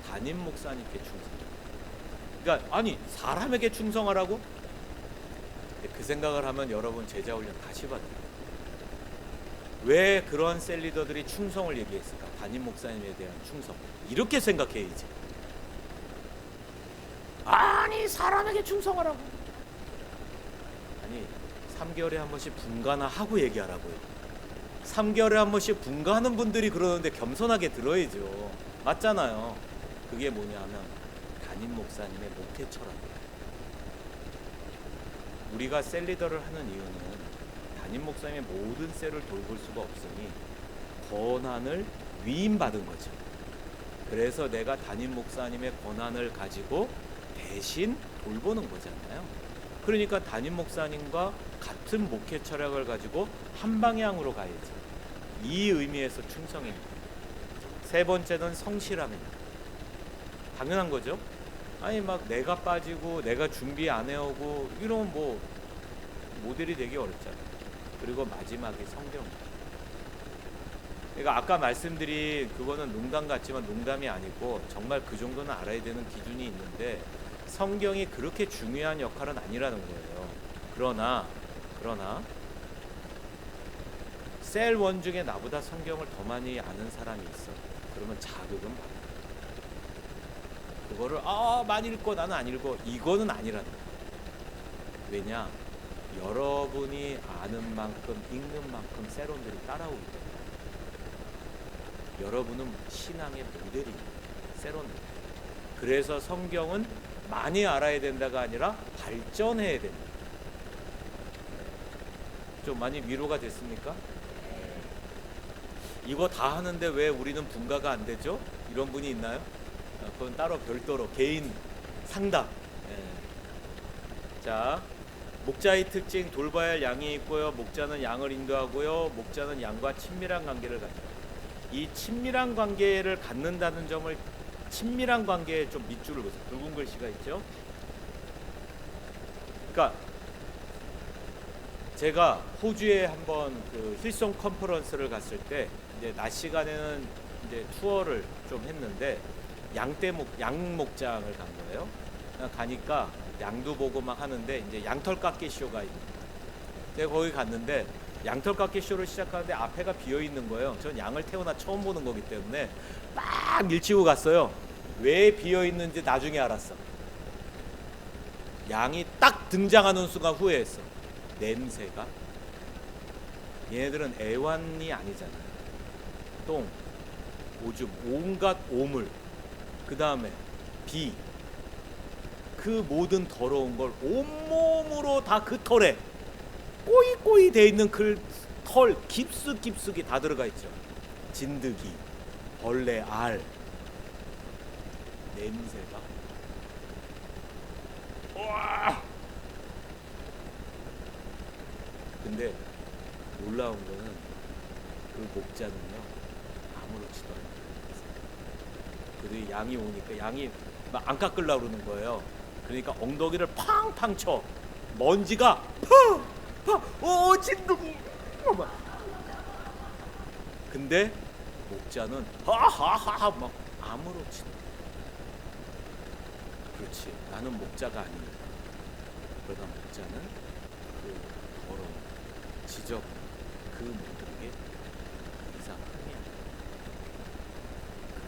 담임 목사님께 충성. 그러니까 아니 사람에게 충성하라고? 그 생각을 하면 여러분 제자 훈련 다시 받아요. 왜 그런 셀 리더들이 충성을 얘기했을까? 담임 목사님에 대한 충성. 이렇게 생각해야지. 아니 사람에게 충성하라고. 아니 3개월에 한 번씩 분가나 하고 얘기하라고요. 3개월에 한 번씩 분가하는 분들이 그러는데 겸손하게 들어야죠. 맞잖아요. 그게 뭐냐 하면 담임 목사님의 목회 철학이에요. 우리가 셀 리더를 하는 이유는 담임 목사님의 모든 셀을 돌볼 수가 없으니 권한을 위임받은 거죠. 그래서 내가 담임 목사님의 권한을 가지고 대신 돌보는 거잖아요. 그러니까 담임 목사님과 같은 목회 철학을 가지고 한 방향으로 가야지. 이 의미에서 충성입니다. 세 번째는 성실함입니다. 당연한 거죠. 아니 막 내가 빠지고 내가 준비 안 해오고 이러면 뭐 모델이 되기 어렵잖아요. 그리고 마지막에 성경입니다. 그러니까 아까 말씀드린 그거는 농담 같지만 농담이 아니고 정말 그 정도는 알아야 되는 기준이 있는데 성경이 그렇게 중요한 역할은 아니라는 거예요. 그러나 셀1 중에 나보다 성경을 더 많이 아는 사람이 있어. 그러면 자극은 받아요. 그거를 많이 읽고 나는 안 읽어. 이거는 아니라는 거예요. 왜냐? 여러분이 아는 만큼 읽는 만큼 셀원들이 따라오기 때문에 여러분은 신앙의 모델입니다. 셀원들. 그래서 성경은 많이 알아야 된다가 아니라 발전해야 된다. 좀 많이 위로가 됐습니까? 이거 다 하는데 왜 우리는 분가가 안 되죠? 이런 분이 있나요? 그건 따로 별도로 개인 상담. 자, 목자의 특징 돌봐야 할 양이 있고요. 목자는 양을 인도하고요. 목자는 양과 친밀한 관계를 가져요. 이 친밀한 관계를 갖는다는 점을 친밀한 관계에 좀 밑줄을 보세요. 붉은 글씨가 있죠. 그러니까 제가 호주에 한번 그 힐송 컨퍼런스를 갔을 때 이제 낮 시간에는 이제 투어를 좀 했는데 양 목장을 간 거예요. 가니까 양도 보고 막 하는데 이제 양털 깎기 쇼가 있는 거예요. 제가 거기 갔는데 양털 깎기 쇼를 시작하는데 앞에가 비어 있는 거예요. 전 양을 태어나 처음 보는 거기 때문에 막 밀치고 갔어요. 왜 비어 있는지 나중에 알았어. 양이 딱 등장하는 순간 후회했어. 냄새가. 얘네들은 애완이 아니잖아요. 똥, 오줌, 온갖 오물, 그 다음에 비, 그 모든 더러운 걸 온몸으로 다 그 털에 꼬이꼬이 돼 있는 그 털 깊숙이 다 들어가 있죠. 진드기, 벌레, 알, 냄새가. 와! 근데 놀라운 거는 그 목자는요 아무렇지도 않아요. 그들이 양이 오니까 양이 막 안 깎으려고 그러는 거예요. 그러니까 엉덩이를 팡팡 쳐. 먼지가 팡팡 진드기. 근데 목자는 하하하하 막 아무렇지도. 그렇지. 나는 목자가 아닙니다. 그러나 목자는 그 더러운 지적 그 모든 게 이상 아니야.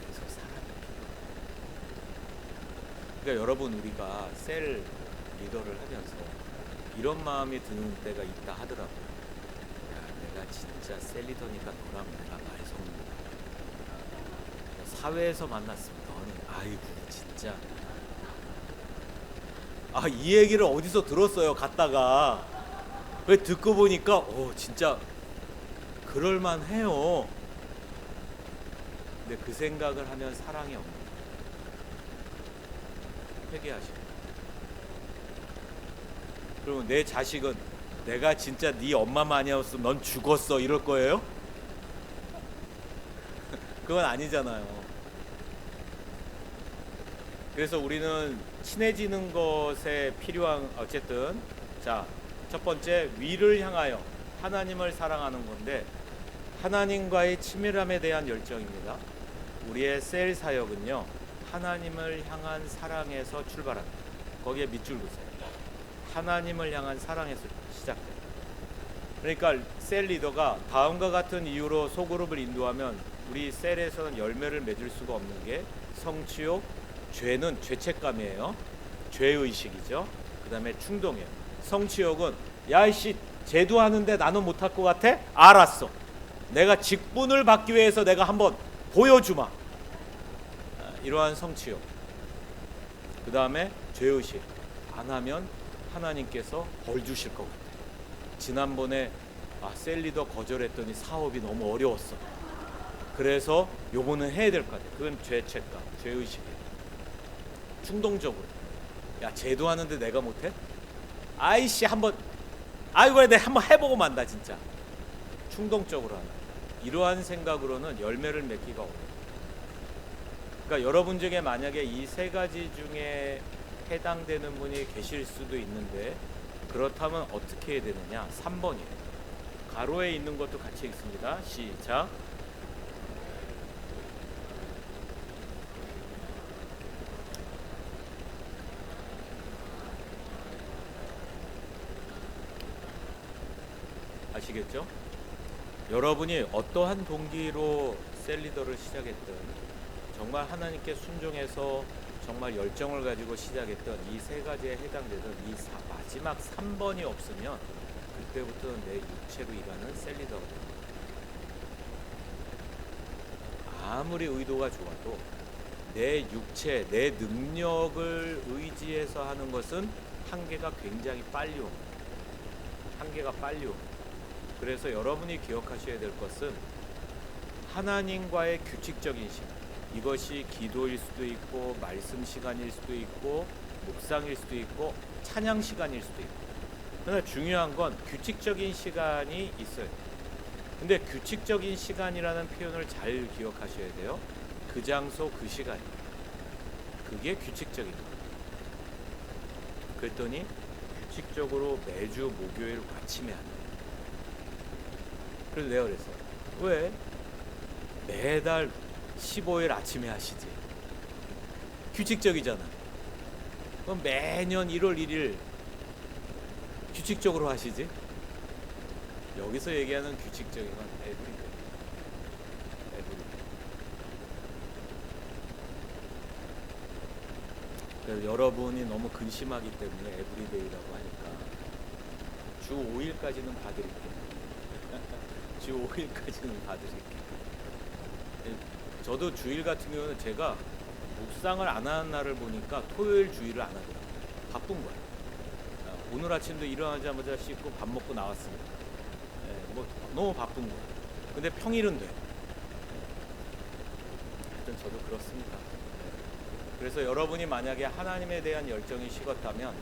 그래서 사람이 필요해. 그러니까 여러분 우리가 셀 리더를 하면서 이런 마음이 드는 때가 있다 하더라고요. 야, 내가 진짜 셀 리더니까 너랑 내가 말 섞는다. 사회에서 만났으면 너는 아이고 진짜 이 얘기를 어디서 들었어요. 갔다가 왜 듣고 보니까 진짜 그럴만해요. 근데 그 생각을 하면 사랑이 없는 거예요. 회개하시고 그러면 내 자식은 내가 진짜 네 엄마만 아니었으면 넌 죽었어 이럴 거예요? 그건 아니잖아요. 그래서 우리는 친해지는 것에 필요한 어쨌든 자, 첫 번째 위를 향하여 하나님을 사랑하는 건데 하나님과의 친밀함에 대한 열정입니다. 우리의 셀 사역은요 하나님을 향한 사랑에서 출발합니다. 거기에 밑줄 그으세요. 하나님을 향한 사랑에서 시작돼요. 그러니까 셀 리더가 다음과 같은 이유로 소그룹을 인도하면 우리 셀에서는 열매를 맺을 수가 없는 게 성취욕, 죄는 죄책감이에요. 죄의식이죠. 그 다음에 충동이에요. 성취욕은 야이씨 쟤도 하는데 나는 못할 것 같아? 알았어. 내가 직분을 받기 위해서 내가 한번 보여주마. 이러한 성취욕. 그 다음에 죄의식. 안 하면 하나님께서 벌 주실 것 같아. 지난번에 셀리더 거절했더니 사업이 너무 어려웠어. 그래서 요거는 해야 될 것 같아. 그건 죄책감, 죄의식이에요. 충동적으로 야 쟤도 하는데 내가 못해? 아이씨 한번 아이고 내가 한번 해보고 만다 진짜. 충동적으로 하는 이러한 생각으로는 열매를 맺기가 어려워요. 그러니까 여러분 중에 만약에 이 세 가지 중에 해당되는 분이 계실 수도 있는데 그렇다면 어떻게 해야 되느냐? 3번이에요. 가로에 있는 것도 같이 읽습니다. 시작. 아시겠죠? 여러분이 어떠한 동기로 셀리더를 시작했든 정말 하나님께 순종해서 정말 열정을 가지고 시작했던 이 세 가지에 해당되던 이 마지막 3번이 없으면 그때부터는 내 육체로 일하는 셀리더가 됩니다. 아무리 의도가 좋아도 내 육체, 내 능력을 의지해서 하는 것은 한계가 굉장히 빨리 옵니다. 한계가 빨리 옵니다. 그래서 여러분이 기억하셔야 될 것은 하나님과의 규칙적인 시간, 이것이 기도일 수도 있고 말씀 시간일 수도 있고 묵상일 수도 있고 찬양 시간일 수도 있고, 그러나 중요한 건 규칙적인 시간이 있어요. 근데 규칙적인 시간이라는 표현을 잘 기억하셔야 돼요. 그 장소 그 시간, 그게 규칙적인 거예요. 그랬더니 규칙적으로 매주 목요일 아침에 하는 거예요. 그래서 내가 그랬어요. 왜 매달 15일 아침에 하시지? 규칙적이잖아. 그럼 매년 1월 1일 규칙적으로 하시지? 여기서 얘기하는 규칙적인 건 에브리데이. 그래서 여러분이 너무 근심하기 때문에 에브리데이라고 하니까 주 5일까지는 봐드릴게요. 주 5일까지는 봐드릴게요. 저도 주일 같은 경우는 제가 묵상을 안 하는 날을 보니까 토요일 주일을 안 하더라고요. 바쁜 거예요. 오늘 아침도 일어나자마자 씻고 밥 먹고 나왔습니다. 뭐 너무 바쁜 거예요. 근데 평일은 돼요. 하여튼 저도 그렇습니다. 그래서 여러분이 만약에 하나님에 대한 열정이 식었다면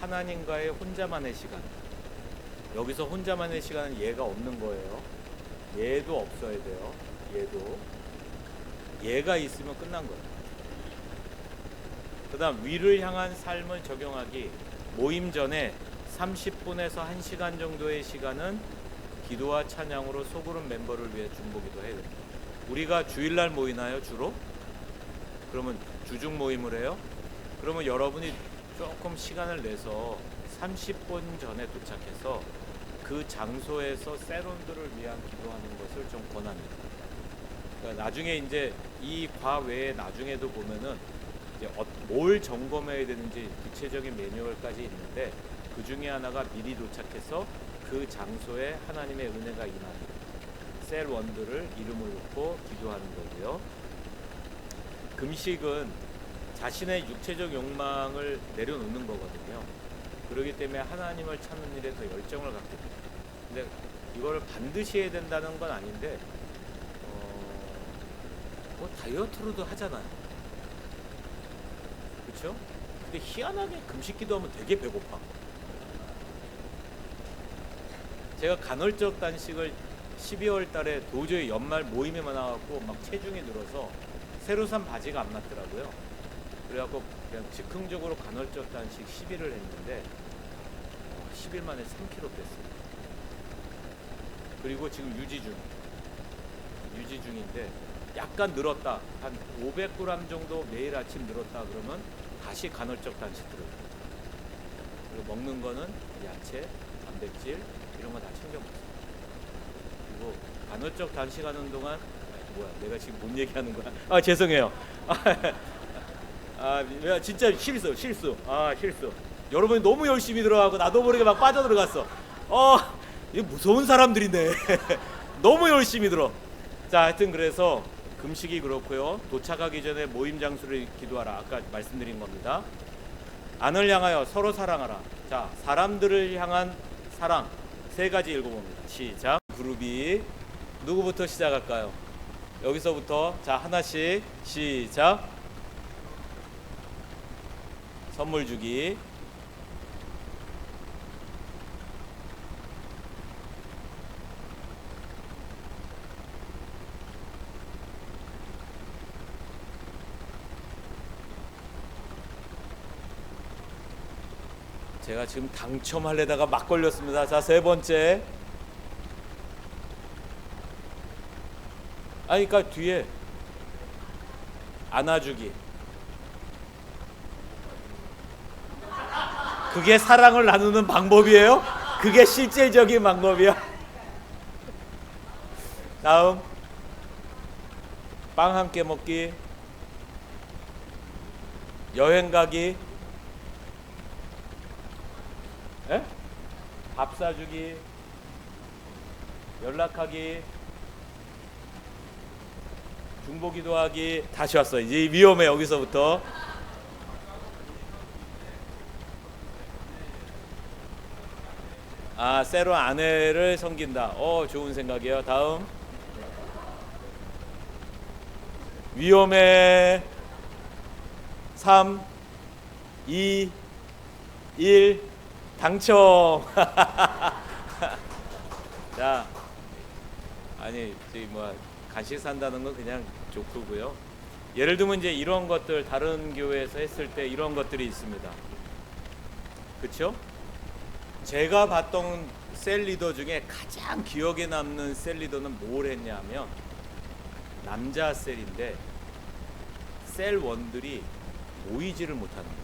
하나님과의 혼자만의 시간, 여기서 혼자만의 시간은 얘가 없는 거예요. 얘도 없어야 돼요. 얘가 있으면 끝난 거예요. 그 다음 위를 향한 삶을 적용하기, 모임 전에 30분에서 1시간 정도의 시간은 기도와 찬양으로 소그룹 멤버를 위해 중보기도 해야 됩니다. 우리가 주일날 모이나요 주로? 그러면 주중 모임을 해요? 그러면 여러분이 조금 시간을 내서 30분 전에 도착해서 그 장소에서 세론들을 위한 기도하는 것을 좀 권합니다. 그러니까 나중에 이제 이 과외에 나중에도 보면은 이제 뭘 점검해야 되는지 구체적인 매뉴얼까지 있는데 그 중에 하나가 미리 도착해서 그 장소에 하나님의 은혜가 임하는 셀원들을 이름을 놓고 기도하는 거고요. 금식은 자신의 육체적 욕망을 내려놓는 거거든요. 그렇기 때문에 하나님을 찾는 일에 더 열정을 갖게 됩니다. 근데 이걸 반드시 해야 된다는 건 아닌데 뭐 다이어트로도 하잖아요. 그렇죠? 근데 희한하게 금식 기도하면 되게 배고파. 제가 간헐적 단식을 12월 달에 도저히 연말 모임에만 나와갖고 막 체중이 늘어서 새로 산 바지가 안 맞더라고요. 그래갖고 그냥 즉흥적으로 간헐적 단식 10일을 했는데 10일 만에 3kg 뺐어요. 그리고 지금 유지 중인데 약간 늘었다, 한 500g 정도 매일 아침 늘었다 그러면 다시 간헐적 단식 들어요. 그리고 먹는 거는 야채, 단백질 이런 거 다 챙겨 먹어요. 그리고 간헐적 단식하는 동안 내가 지금 뭔 얘기하는 거야? 죄송해요. 진짜 실수. 실수. 여러분이 너무 열심히 들어가고 나도 모르게 막 빠져 들어갔어. 이거 무서운 사람들이네. 너무 열심히 들어. 자, 하여튼 그래서 금식이 그렇고요. 도착하기 전에 모임 장소를 기도하라. 아까 말씀드린 겁니다. 안을 향하여 서로 사랑하라. 자, 사람들을 향한 사랑 3가지 읽어봅니다. 시작. 그룹이 누구부터 시작할까요? 여기서부터. 자, 하나씩 시작. 선물 주기. 제가 지금 당첨하려다가 막 걸렸습니다. 자, 3번째. 그러니까 뒤에 안아주기. 그게 사랑을 나누는 방법이에요? 그게 실질적인 방법이야? 다음. 빵 함께 먹기. 여행 가기. 밥 사주기. 연락하기. 중보기도 하기. 다시 왔어. 이제 위험해. 여기서부터. 새로 아내를 섬긴다. 좋은 생각이에요. 다음. 위험해. 3, 2, 1 당첨. 자, 간식 산다는 건 그냥 조크고요. 예를 들면 이제 이런 것들 다른 교회에서 했을 때 이런 것들이 있습니다. 그렇죠? 제가 봤던 셀 리더 중에 가장 기억에 남는 셀 리더는 뭘 했냐면 남자 셀인데 셀원들이 모이지를 못하는 거예요.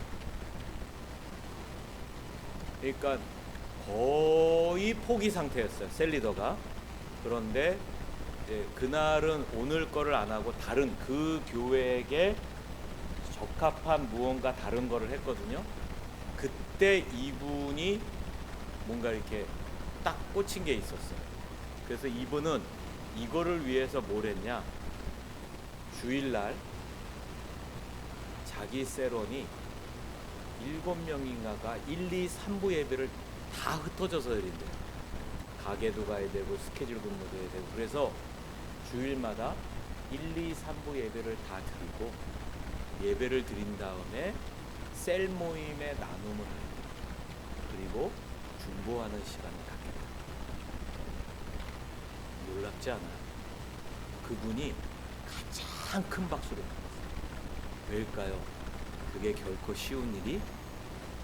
그러니까 거의 포기 상태였어요, 셀 리더가. 그런데 이제 그날은 오늘 거를 안 하고 다른 그 교회에게 적합한 무언가 다른 거를 했거든요. 그때 이분이 뭔가 이렇게 딱 꽂힌 게 있었어요. 그래서 이분은 이거를 위해서 뭘 했냐, 주일날 자기 셀원이 7명인가가 1, 2, 3부 예배를 다 흩어져서 드린대요. 가게도 가야 되고 스케줄 근무도 해야 되고. 그래서 주일마다 1, 2, 3부 예배를 다 드리고 예배를 드린 다음에 셀 모임의 나눔을 해요. 그리고 중보하는 시간을 갖겠다. 놀랍지 않아요? 그분이 가장 큰 박수를 받았어요. 왜일까요? 그게 결코 쉬운 일이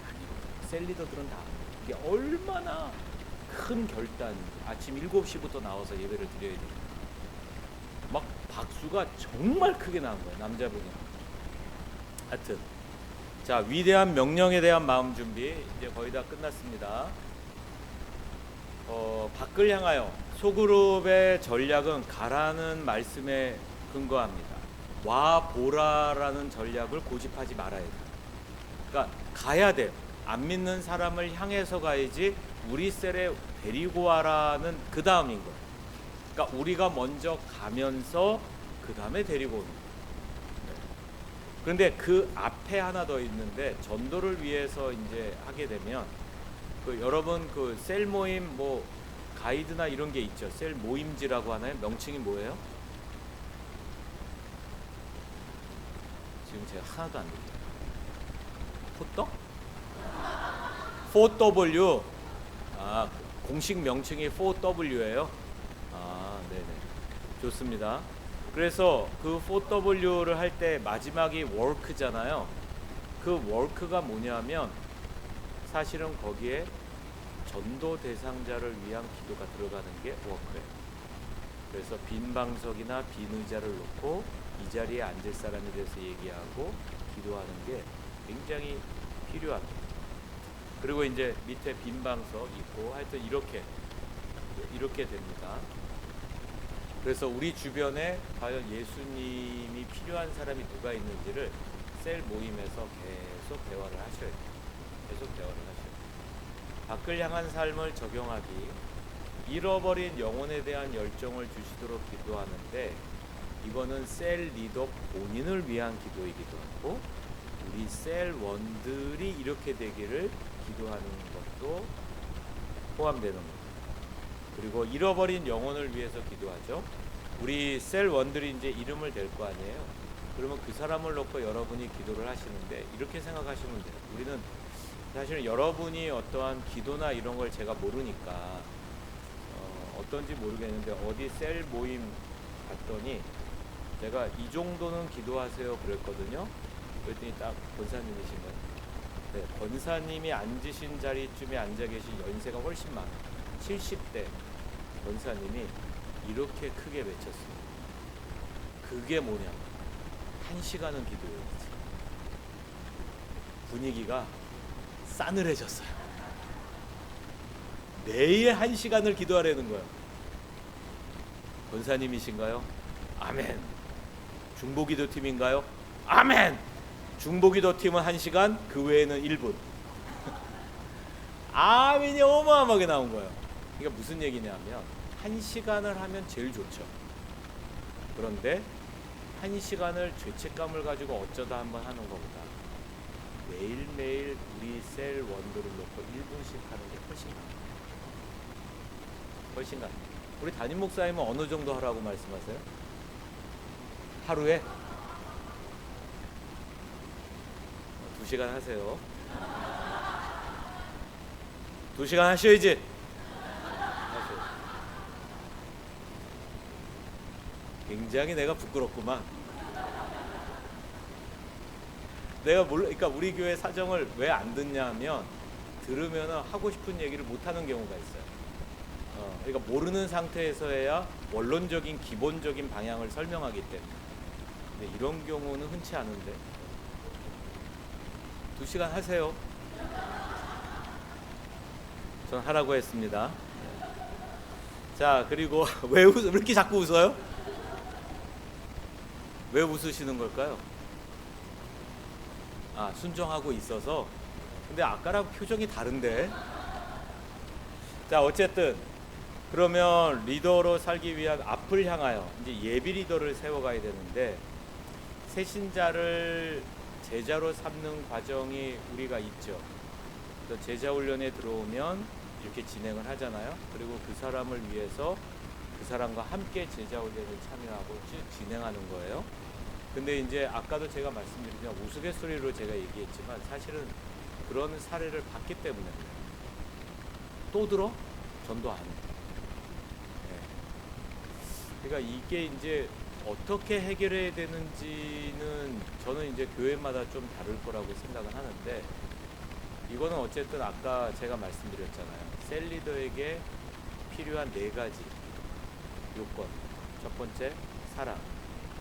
아니거든요. 셀 리더들은 다 그게 얼마나 큰 결단인지. 아침 7시부터 나와서 예배를 드려야 돼요. 막 박수가 정말 크게 나온 거예요, 남자분이. 하여튼 자, 위대한 명령에 대한 마음 준비 이제 거의 다 끝났습니다. 밖을 향하여 소그룹의 전략은 가라는 말씀에 근거합니다. 와 보라라는 전략을 고집하지 말아야 돼요. 그러니까 가야 돼요. 안 믿는 사람을 향해서 가야지 우리 셀에 데리고 와라는 그 다음인 거예요. 그러니까 우리가 먼저 가면서 그 다음에 데리고 오는 거예요. 그런데 그 앞에 하나 더 있는데, 전도를 위해서 이제 하게 되면 여러분 그 셀 모임 가이드나 이런 게 있죠. 셀 모임지라고 하나요? 명칭이 뭐예요? 지금 제가 하나도 안 들려요. 포떡? 4W. 공식 명칭이 4W예요. 네네. 좋습니다. 그래서 그 4W를 할 때 마지막이 work잖아요. 그 work가 뭐냐면 사실은 거기에 전도 대상자를 위한 기도가 들어가는 게 work예요. 그래서 빈 방석이나 빈 의자를 놓고 이 자리에 앉을 사람에 대해서 얘기하고 기도하는 게 굉장히 필요합니다. 그리고 이제 밑에 빈 방석 있고 하여튼 이렇게 됩니다. 그래서 우리 주변에 과연 예수님이 필요한 사람이 누가 있는지를 셀 모임에서 계속 대화를 하셔야 돼요. 계속 대화를 하셔야 돼요. 밖을 향한 삶을 적용하기, 잃어버린 영혼에 대한 열정을 주시도록 기도하는데 이거는 셀 리더 본인을 위한 기도이기도 하고 우리 셀원들이 이렇게 되기를 기도하는 것도 포함되는 겁니다. 그리고 잃어버린 영혼을 위해서 기도하죠. 우리 셀원들이 이제 이름을 댈 거 아니에요. 그러면 그 사람을 놓고 여러분이 기도를 하시는데 이렇게 생각하시면 돼요. 우리는 사실은 여러분이 어떠한 기도나 이런 걸 제가 모르니까 어떤지 모르겠는데 어디 셀 모임 갔더니 제가 이 정도는 기도하세요 그랬거든요. 그랬더니 딱 권사님이신 거예요. 네, 권사님이 앉으신 자리쯤에 앉아 계신 연세가 훨씬 많아요. 70대 권사님이 이렇게 크게 외쳤어요. 그게 뭐냐? 1시간은 기도해야지. 분위기가 싸늘해졌어요. 매일 1시간을 기도하라는 거예요. 권사님이신가요? 아멘. 중보기도팀인가요? 아멘. 중보기도팀은 1시간, 그 외에는 1분. 아멘이 어마어마하게 나온 거예요. 그러니까 무슨 얘기냐면 1시간을 하면 제일 좋죠. 그런데 1시간을 죄책감을 가지고 어쩌다 한번 하는 것보다 매일매일 우리 셀 원들을 놓고 1분씩 하는 게 훨씬 나아요. 훨씬 나아요. 우리 담임 목사님은 어느 정도 하라고 말씀하세요? 하루에 2시간 하세요. 2시간 하셔야지. 굉장히 내가 부끄럽구만. 내가 그러니까 우리 교회 사정을 왜 안 듣냐면 들으면 하고 싶은 얘기를 못 하는 경우가 있어요. 그러니까 모르는 상태에서 해야 원론적인 기본적인 방향을 설명하기 때문에. 근데 이런 경우는 흔치 않은데 2시간 하세요. 전 하라고 했습니다. 자, 그리고 왜 이렇게 자꾸 웃어요? 왜 웃으시는 걸까요? 순종하고 있어서. 근데 아까랑 표정이 다른데. 자, 어쨌든 그러면 리더로 살기 위한 앞을 향하여 이제 예비 리더를 세워가야 되는데 새신자를 제자로 삼는 과정이 우리가 있죠. 그래서 제자 훈련에 들어오면 이렇게 진행을 하잖아요. 그리고 그 사람을 위해서 그 사람과 함께 제자 훈련을 참여하고 진행하는 거예요. 근데 이제 아까도 제가 말씀드리면 우스갯소리로 제가 얘기했지만 사실은 그런 사례를 봤기 때문에 또 들어? 전도 안 해. 네. 그러니까 이게 이제 어떻게 해결해야 되는지는 저는 이제 교회마다 좀 다를 거라고 생각은 하는데 이거는 어쨌든 아까 제가 말씀드렸잖아요. 셀 리더에게 필요한 4가지 요건. 첫 번째 사랑,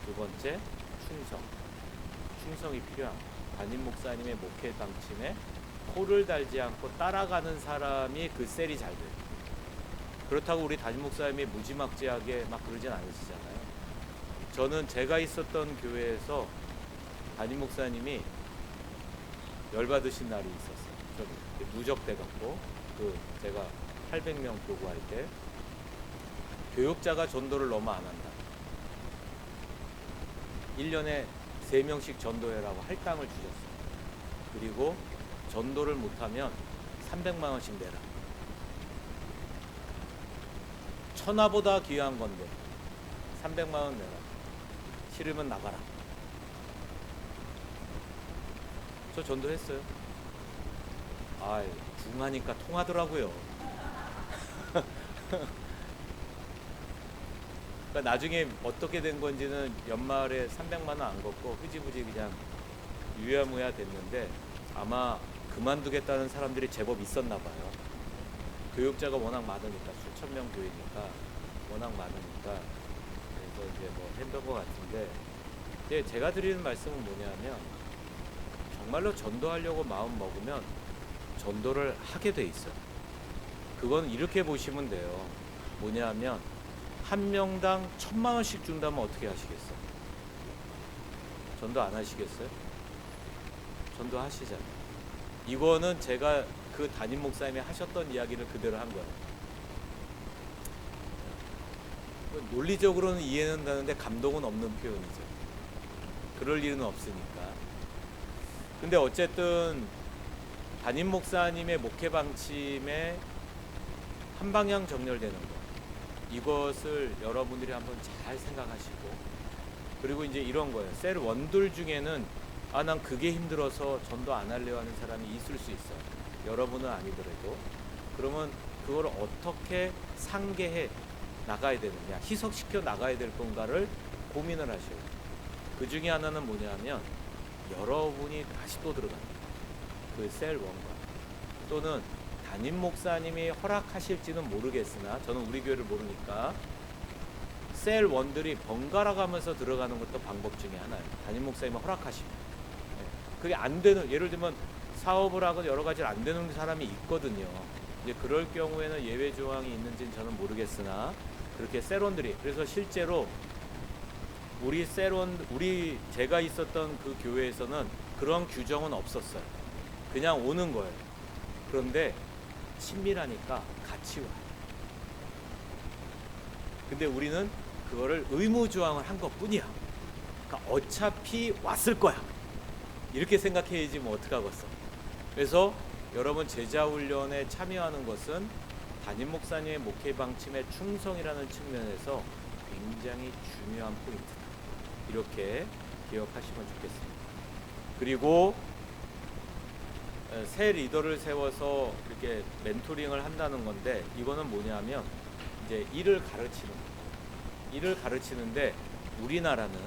두 번째 충성이 필요합니다. 담임 목사님의 목회 방침에 코를 달지 않고 따라가는 사람이 그 셀이 잘 돼요. 그렇다고 우리 담임 목사님이 무지막지하게 막 그러진 않으시잖아요. 저는 제가 있었던 교회에서 담임 목사님이 열받으신 날이 있었어요. 좀 누적돼갖고 제가 800명 교구할 때 교육자가 전도를 너무 안 한다. 1년에 3명씩 전도해라고 할당을 주셨어요. 그리고 전도를 못하면 300만 원씩 내라. 천하보다 귀한 건데 300만 원 내라. 싫으면 나가라. 저 전도했어요. 붕하니까 통하더라고요. 그러니까 나중에 어떻게 된 건지는 연말에 300만 원 안 걷고 흐지부지 그냥 유야무야 됐는데 아마 그만두겠다는 사람들이 제법 있었나 봐요. 교육자가 워낙 많으니까, 수천 명 교회니까 워낙 많으니까. 그래서 이제 뭐 했던 것 같은데, 이제 제가 드리는 말씀은 뭐냐면, 정말로 전도하려고 마음 먹으면 전도를 하게 돼 있어요. 그건 이렇게 보시면 돼요. 뭐냐면 한 명당 1,000만 원씩 준다면 어떻게 하시겠어요? 전도 안 하시겠어요? 전도 하시잖아요. 이거는 제가 그 담임 목사님이 하셨던 이야기를 그대로 한 거예요. 논리적으로는 이해는 되는데 감동은 없는 표현이죠. 그럴 일은 없으니까. 근데 어쨌든 담임 목사님의 목회 방침에 한 방향 정렬되는 것, 이것을 여러분들이 한번 잘 생각하시고, 그리고 이제 이런 거예요. 셀 원들 중에는 난 그게 힘들어서 전도 안 하려고 하는 사람이 있을 수 있어요. 여러분은 아니더라도. 그러면 그걸 어떻게 상계해 나가야 되느냐, 희석시켜 나가야 될 건가를 고민을 하셔야 돼요. 그 중에 하나는 뭐냐면 여러분이 다시 또 들어갑니다. 그 셀 원과, 또는 담임 목사님이 허락하실지는 모르겠으나, 저는 우리 교회를 모르니까 셀 원들이 번갈아 가면서 들어가는 것도 방법 중에 하나예요. 담임 목사님이 허락하시면. 그게 안 되는, 예를 들면 사업을 하고 여러 가지를 안 되는 사람이 있거든요. 이제 그럴 경우에는 예외 조항이 있는지는 저는 모르겠으나, 그렇게 셀원들이, 그래서 실제로 우리 셀원, 제가 있었던 그 교회에서는 그런 규정은 없었어요. 그냥 오는 거예요. 그런데 친밀하니까 같이 와요. 근데 우리는 그거를 의무 조항을 한 것뿐이야. 그러니까 어차피 왔을 거야, 이렇게 생각해야지 뭐 어떡하겠어. 그래서 여러분, 제자훈련에 참여하는 것은 담임 목사님의 목회 방침에 충성이라는 측면에서 굉장히 중요한 포인트다. 이렇게 기억하시면 좋겠습니다. 그리고 새 리더를 세워서 이렇게 멘토링을 한다는 건데, 이거는 뭐냐면 이제 일을 가르치는 거예요. 일을 가르치는데 우리나라는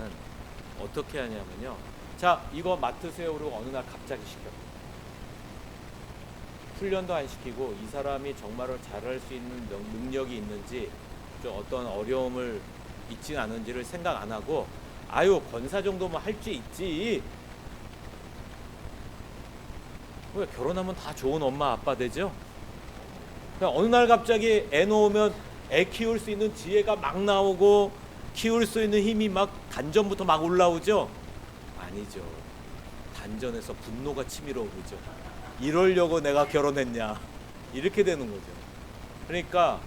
어떻게 하냐면요. 자, 이거 맡으세요 그러고 어느 날 갑자기 시켜. 훈련도 안 시키고 이 사람이 정말로 잘할 수 있는 능력이 있는지, 좀 어떤 어려움을 있지 않은지를 생각 안 하고, 아유 권사 정도면 할 수 있지, 왜 결혼하면 다 좋은 엄마 아빠 되죠? 그냥 어느 날 갑자기 애 놓으면 애 키울 수 있는 지혜가 막 나오고 키울 수 있는 힘이 막 단전부터 막 올라오죠? 아니죠. 단전에서 분노가 치밀어 오르죠. 이러려고 내가 결혼했냐, 이렇게 되는 거죠. 그러니까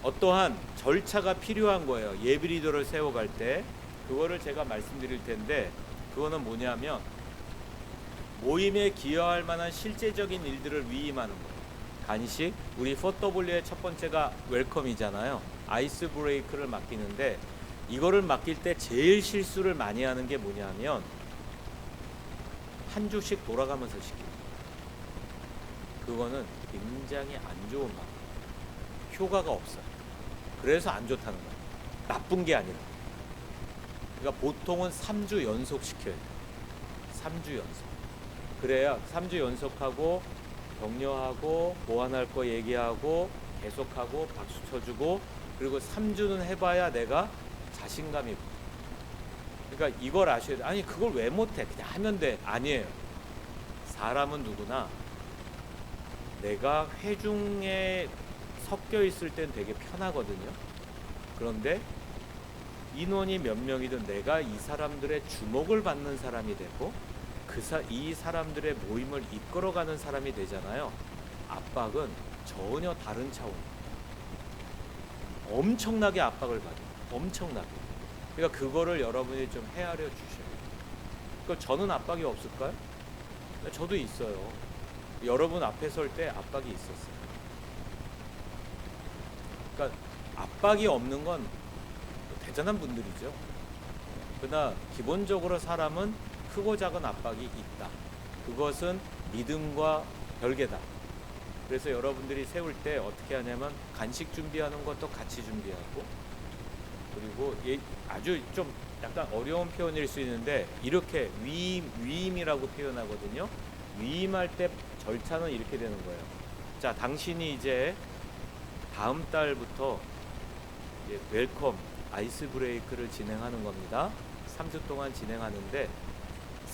어떠한 절차가 필요한 거예요. 예비 리더를 세워갈 때. 그거를 제가 말씀드릴 텐데, 그거는 뭐냐면 모임에 기여할 만한 실제적인 일들을 위임하는 거예요. 간식, 우리 4W의 첫 번째가 웰컴이잖아요. 아이스 브레이크를 맡기는데, 이거를 맡길 때 제일 실수를 많이 하는 게 뭐냐면 한 주씩 돌아가면서 시키는 거예요. 그거는 굉장히 안 좋은 방법, 효과가 없어요. 그래서 안 좋다는 거예요. 나쁜 게 아니라. 그러니까 보통은 3주 연속 시켜야 돼요. 3주 연속. 그래야 3주 연속하고 격려하고 보완할 거 얘기하고 계속하고 박수 쳐주고, 그리고 3주는 해봐야 내가 자신감이 붙어요. 그러니까 이걸 아셔야 돼요. 아니 그걸 왜 못해, 그냥 하면 돼. 아니에요. 사람은 누구나 내가 회중에 섞여 있을 땐 되게 편하거든요. 그런데 인원이 몇 명이든 내가 이 사람들의 주목을 받는 사람이 되고 이 사람들의 모임을 이끌어가는 사람이 되잖아요. 압박은 전혀 다른 차원. 엄청나게 압박을 받아요. 엄청나게. 그러니까 그거를 여러분이 좀 헤아려 주셔야 돼요. 그러니까 저는 압박이 없을까요? 저도 있어요. 여러분 앞에 설 때 압박이 있었어요. 그러니까 압박이 없는 건 대단한 분들이죠. 그러나 기본적으로 사람은 크고 작은 압박이 있다. 그것은 믿음과 별개다. 그래서 여러분들이 세울 때 어떻게 하냐면 간식 준비하는 것도 같이 준비하고, 그리고 아주 좀 약간 어려운 표현일 수 있는데 이렇게 위임이라고 표현하거든요. 위임할 때 절차는 이렇게 되는 거예요. 자, 당신이 이제 다음 달부터 이제 웰컴 아이스 브레이크를 진행하는 겁니다. 3주 동안 진행하는데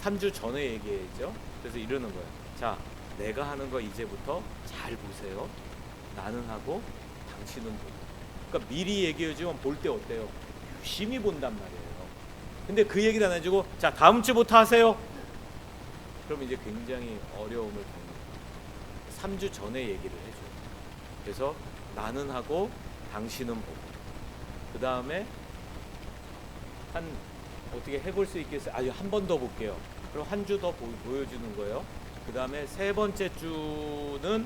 3주 전에 얘기해야죠. 그래서 이러는 거예요. 자, 내가 하는 거 이제부터 잘 보세요. 나는 하고 당신은 보고. 그러니까 미리 얘기해주면 볼 때 어때요? 유심히 본단 말이에요. 근데 그 얘기를 안 해주고 자, 다음 주부터 하세요. 그럼 이제 굉장히 어려움을 겪는 3주 전에 얘기를 해줘요. 그래서 나는 하고 당신은 보고, 그 다음에 한 어떻게 해볼 수 있겠어요? 아주 한 번 더 볼게요. 그럼 한 주 더 보여주는 거예요. 그 다음에 세 번째 주는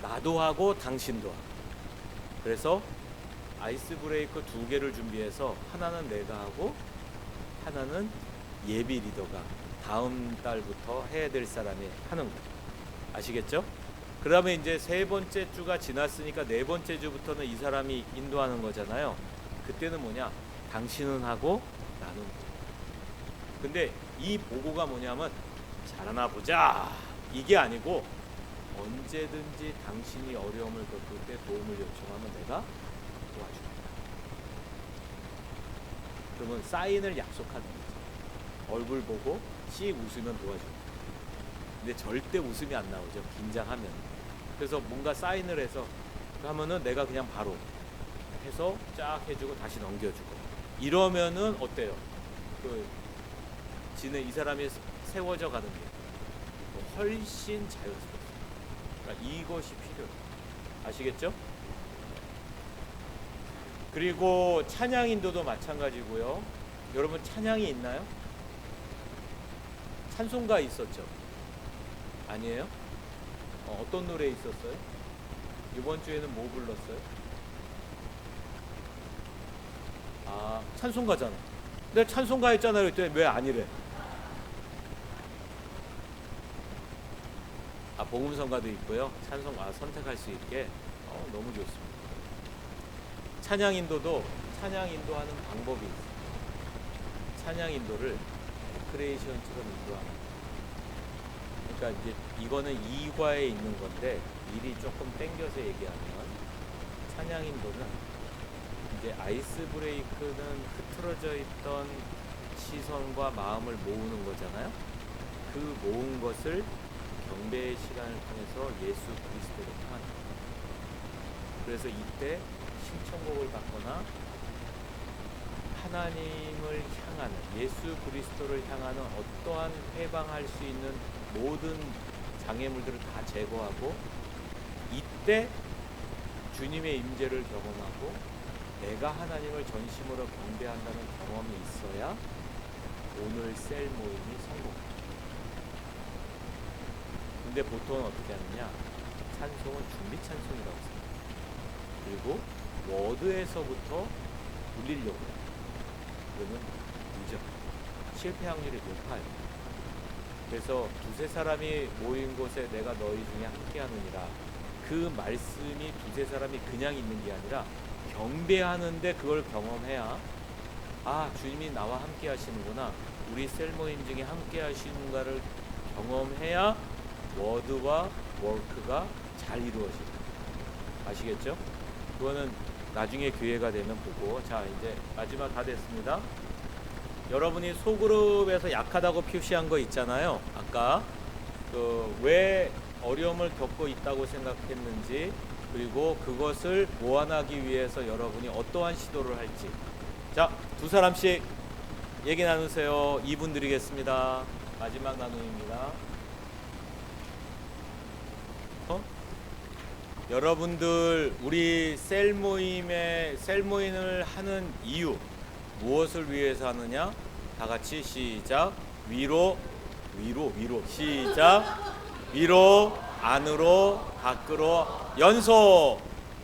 나도 하고 당신도 하고. 그래서 아이스 브레이크 2개를 준비해서 하나는 내가 하고 하나는 예비 리더가 다음 달부터 해야 될 사람이 하는 거예요. 아시겠죠? 그 다음에 이제 세 번째 주가 지났으니까 네 번째 주부터는 이 사람이 인도하는 거잖아요. 그때는 뭐냐? 당신은 하고 나는 보고. 근데 이 보고가 뭐냐면 잘하나 보자 이게 아니고 언제든지 당신이 어려움을 겪을 때 도움을 요청하면 내가 도와줍니다. 그러면 사인을 약속하는 거죠. 얼굴 보고 씩 웃으면 도와줍니다. 근데 절대 웃음이 안 나오죠. 긴장하면. 그래서 뭔가 사인을 해서 하면은 내가 그냥 바로 해서 쫙 해주고 다시 넘겨주고 이러면은 어때요? 이 사람이 세워져 가는 게 훨씬 자연스럽습니다. 그러니까 이것이 필요해요. 아시겠죠? 그리고 찬양 인도도 마찬가지고요. 여러분 찬양이 있나요? 찬송가 있었죠? 아니에요? 어떤 노래 있었어요? 이번 주에는 뭐 불렀어요? 아, 찬송가잖아. 내가 찬송가 했잖아요. 그랬더니 왜 아니래? 아, 복음성가도 있고요. 선택할 수 있게 너무 좋습니다. 찬양 인도도 찬양 인도하는 방법이 있어요. 찬양 인도를 레크레이션처럼 인도하는 거예요. 그러니까 이제 이거는 2과에 있는 건데 미리 조금 땡겨서 얘기하면 찬양 인도는 이제 아이스 브레이크는 흐트러져 있던 시선과 마음을 모으는 거잖아요. 그 모은 것을 경배의 시간을 통해서 예수 그리스도로 향하는 거예요. 그래서 이때 신청곡을 받거나 하나님을 향하는 예수 그리스도를 향하는 어떠한 해방할 수 있는 모든 장애물들을 다 제거하고 이때 주님의 임재를 경험하고 내가 하나님을 전심으로 경배한다는 경험이 있어야 오늘 셀 모임이 성공합니다. 근데 보통은 어떻게 하느냐? 찬송은 준비 찬송이라고 생각해요. 그리고 워드에서부터 울리려고 해요. 그러면 늦어. 실패 확률이 높아요. 그래서 두세 사람이 모인 곳에 내가 너희 중에 함께 하느니라. 그 말씀이 두세 사람이 그냥 있는 게 아니라 경배하는데 그걸 경험해야 아, 주님이 나와 함께 하시는구나. 우리 셀 모임 중에 함께 하시는가를 경험해야 워드와 워크가 잘 이루어집니다. 아시겠죠? 그거는 나중에 기회가 되면 보고. 자, 이제 마지막 다 됐습니다. 여러분이 소그룹에서 약하다고 표시한 거 있잖아요. 아까 왜 어려움을 겪고 있다고 생각했는지, 그리고 그것을 보완하기 위해서 여러분이 어떠한 시도를 할지. 자, 두 사람씩 얘기 나누세요. 2분 드리겠습니다. 마지막 나눔입니다. 여러분들 우리 셀 모임을 하는 이유 무엇을 위해서 하느냐? 다 같이 시작. 위로 시작. 위로 안으로 밖으로 연속.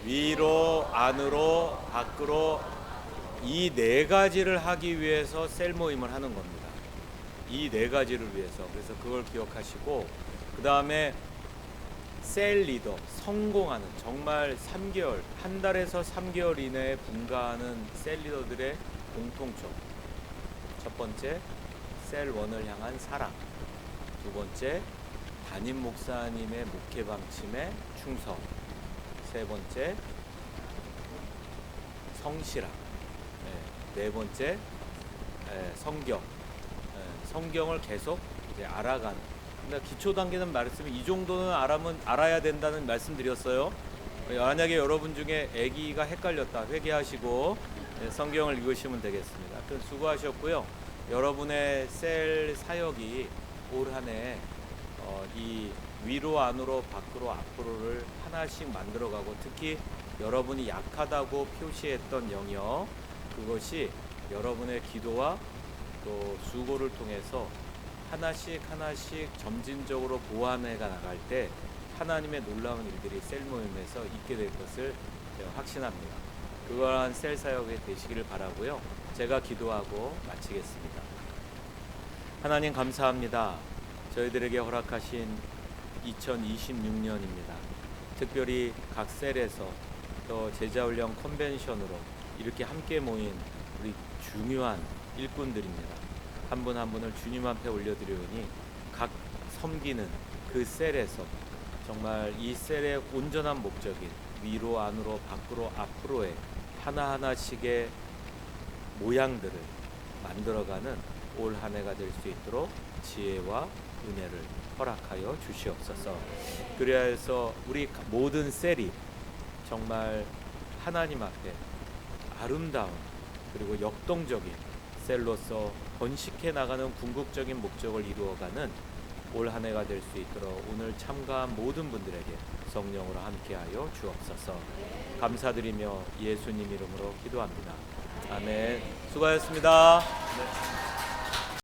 위로 안으로 밖으로. 이 네 가지를 하기 위해서 셀 모임을 하는 겁니다. 이 네 가지를 위해서. 그래서 그걸 기억하시고, 그 다음에 셀 리더, 성공하는, 정말 3개월, 한 달에서 3개월 이내에 분가하는 셀 리더들의 공통점. 첫 번째, 셀1을 향한 사랑. 두 번째, 담임 목사님의 목회 방침에 충성. 세 번째, 성실함. 네 번째, 성경. 성경을 계속 이제 알아가는. 근데 기초 단계는 말씀이 이 정도는 알아야 된다는 말씀드렸어요. 만약에 여러분 중에 아기가 헷갈렸다, 회개하시고 성경을 읽으시면 되겠습니다. 하여튼 수고하셨고요. 여러분의 셀 사역이 올 한해 이 위로 안으로 밖으로 앞으로를 하나씩 만들어가고, 특히 여러분이 약하다고 표시했던 영역, 그것이 여러분의 기도와 또 수고를 통해서 하나씩 점진적으로 보완해가 나갈 때 하나님의 놀라운 일들이 셀 모임에서 있게 될 것을 제가 확신합니다. 그러한 셀 사역이 되시기를 바라고요. 제가 기도하고 마치겠습니다. 하나님 감사합니다. 저희들에게 허락하신 2026년입니다. 특별히 각 셀에서 또 제자훈련 컨벤션으로 이렇게 함께 모인 우리 중요한 일꾼들입니다. 한 분 한 분을 주님 앞에 올려드리오니 각 섬기는 그 셀에서 정말 이 셀의 온전한 목적인 위로 안으로 밖으로 앞으로의 하나하나씩의 모양들을 만들어가는 올 한 해가 될 수 있도록 지혜와 은혜를 허락하여 주시옵소서. 그래야 해서 우리 모든 셀이 정말 하나님 앞에 아름다운 그리고 역동적인 셀로서 번식해 나가는 궁극적인 목적을 이루어가는 올 한 해가 될 수 있도록 오늘 참가한 모든 분들에게 성령으로 함께하여 주옵소서. 감사드리며 예수님 이름으로 기도합니다. 아멘. 수고하셨습니다. 네.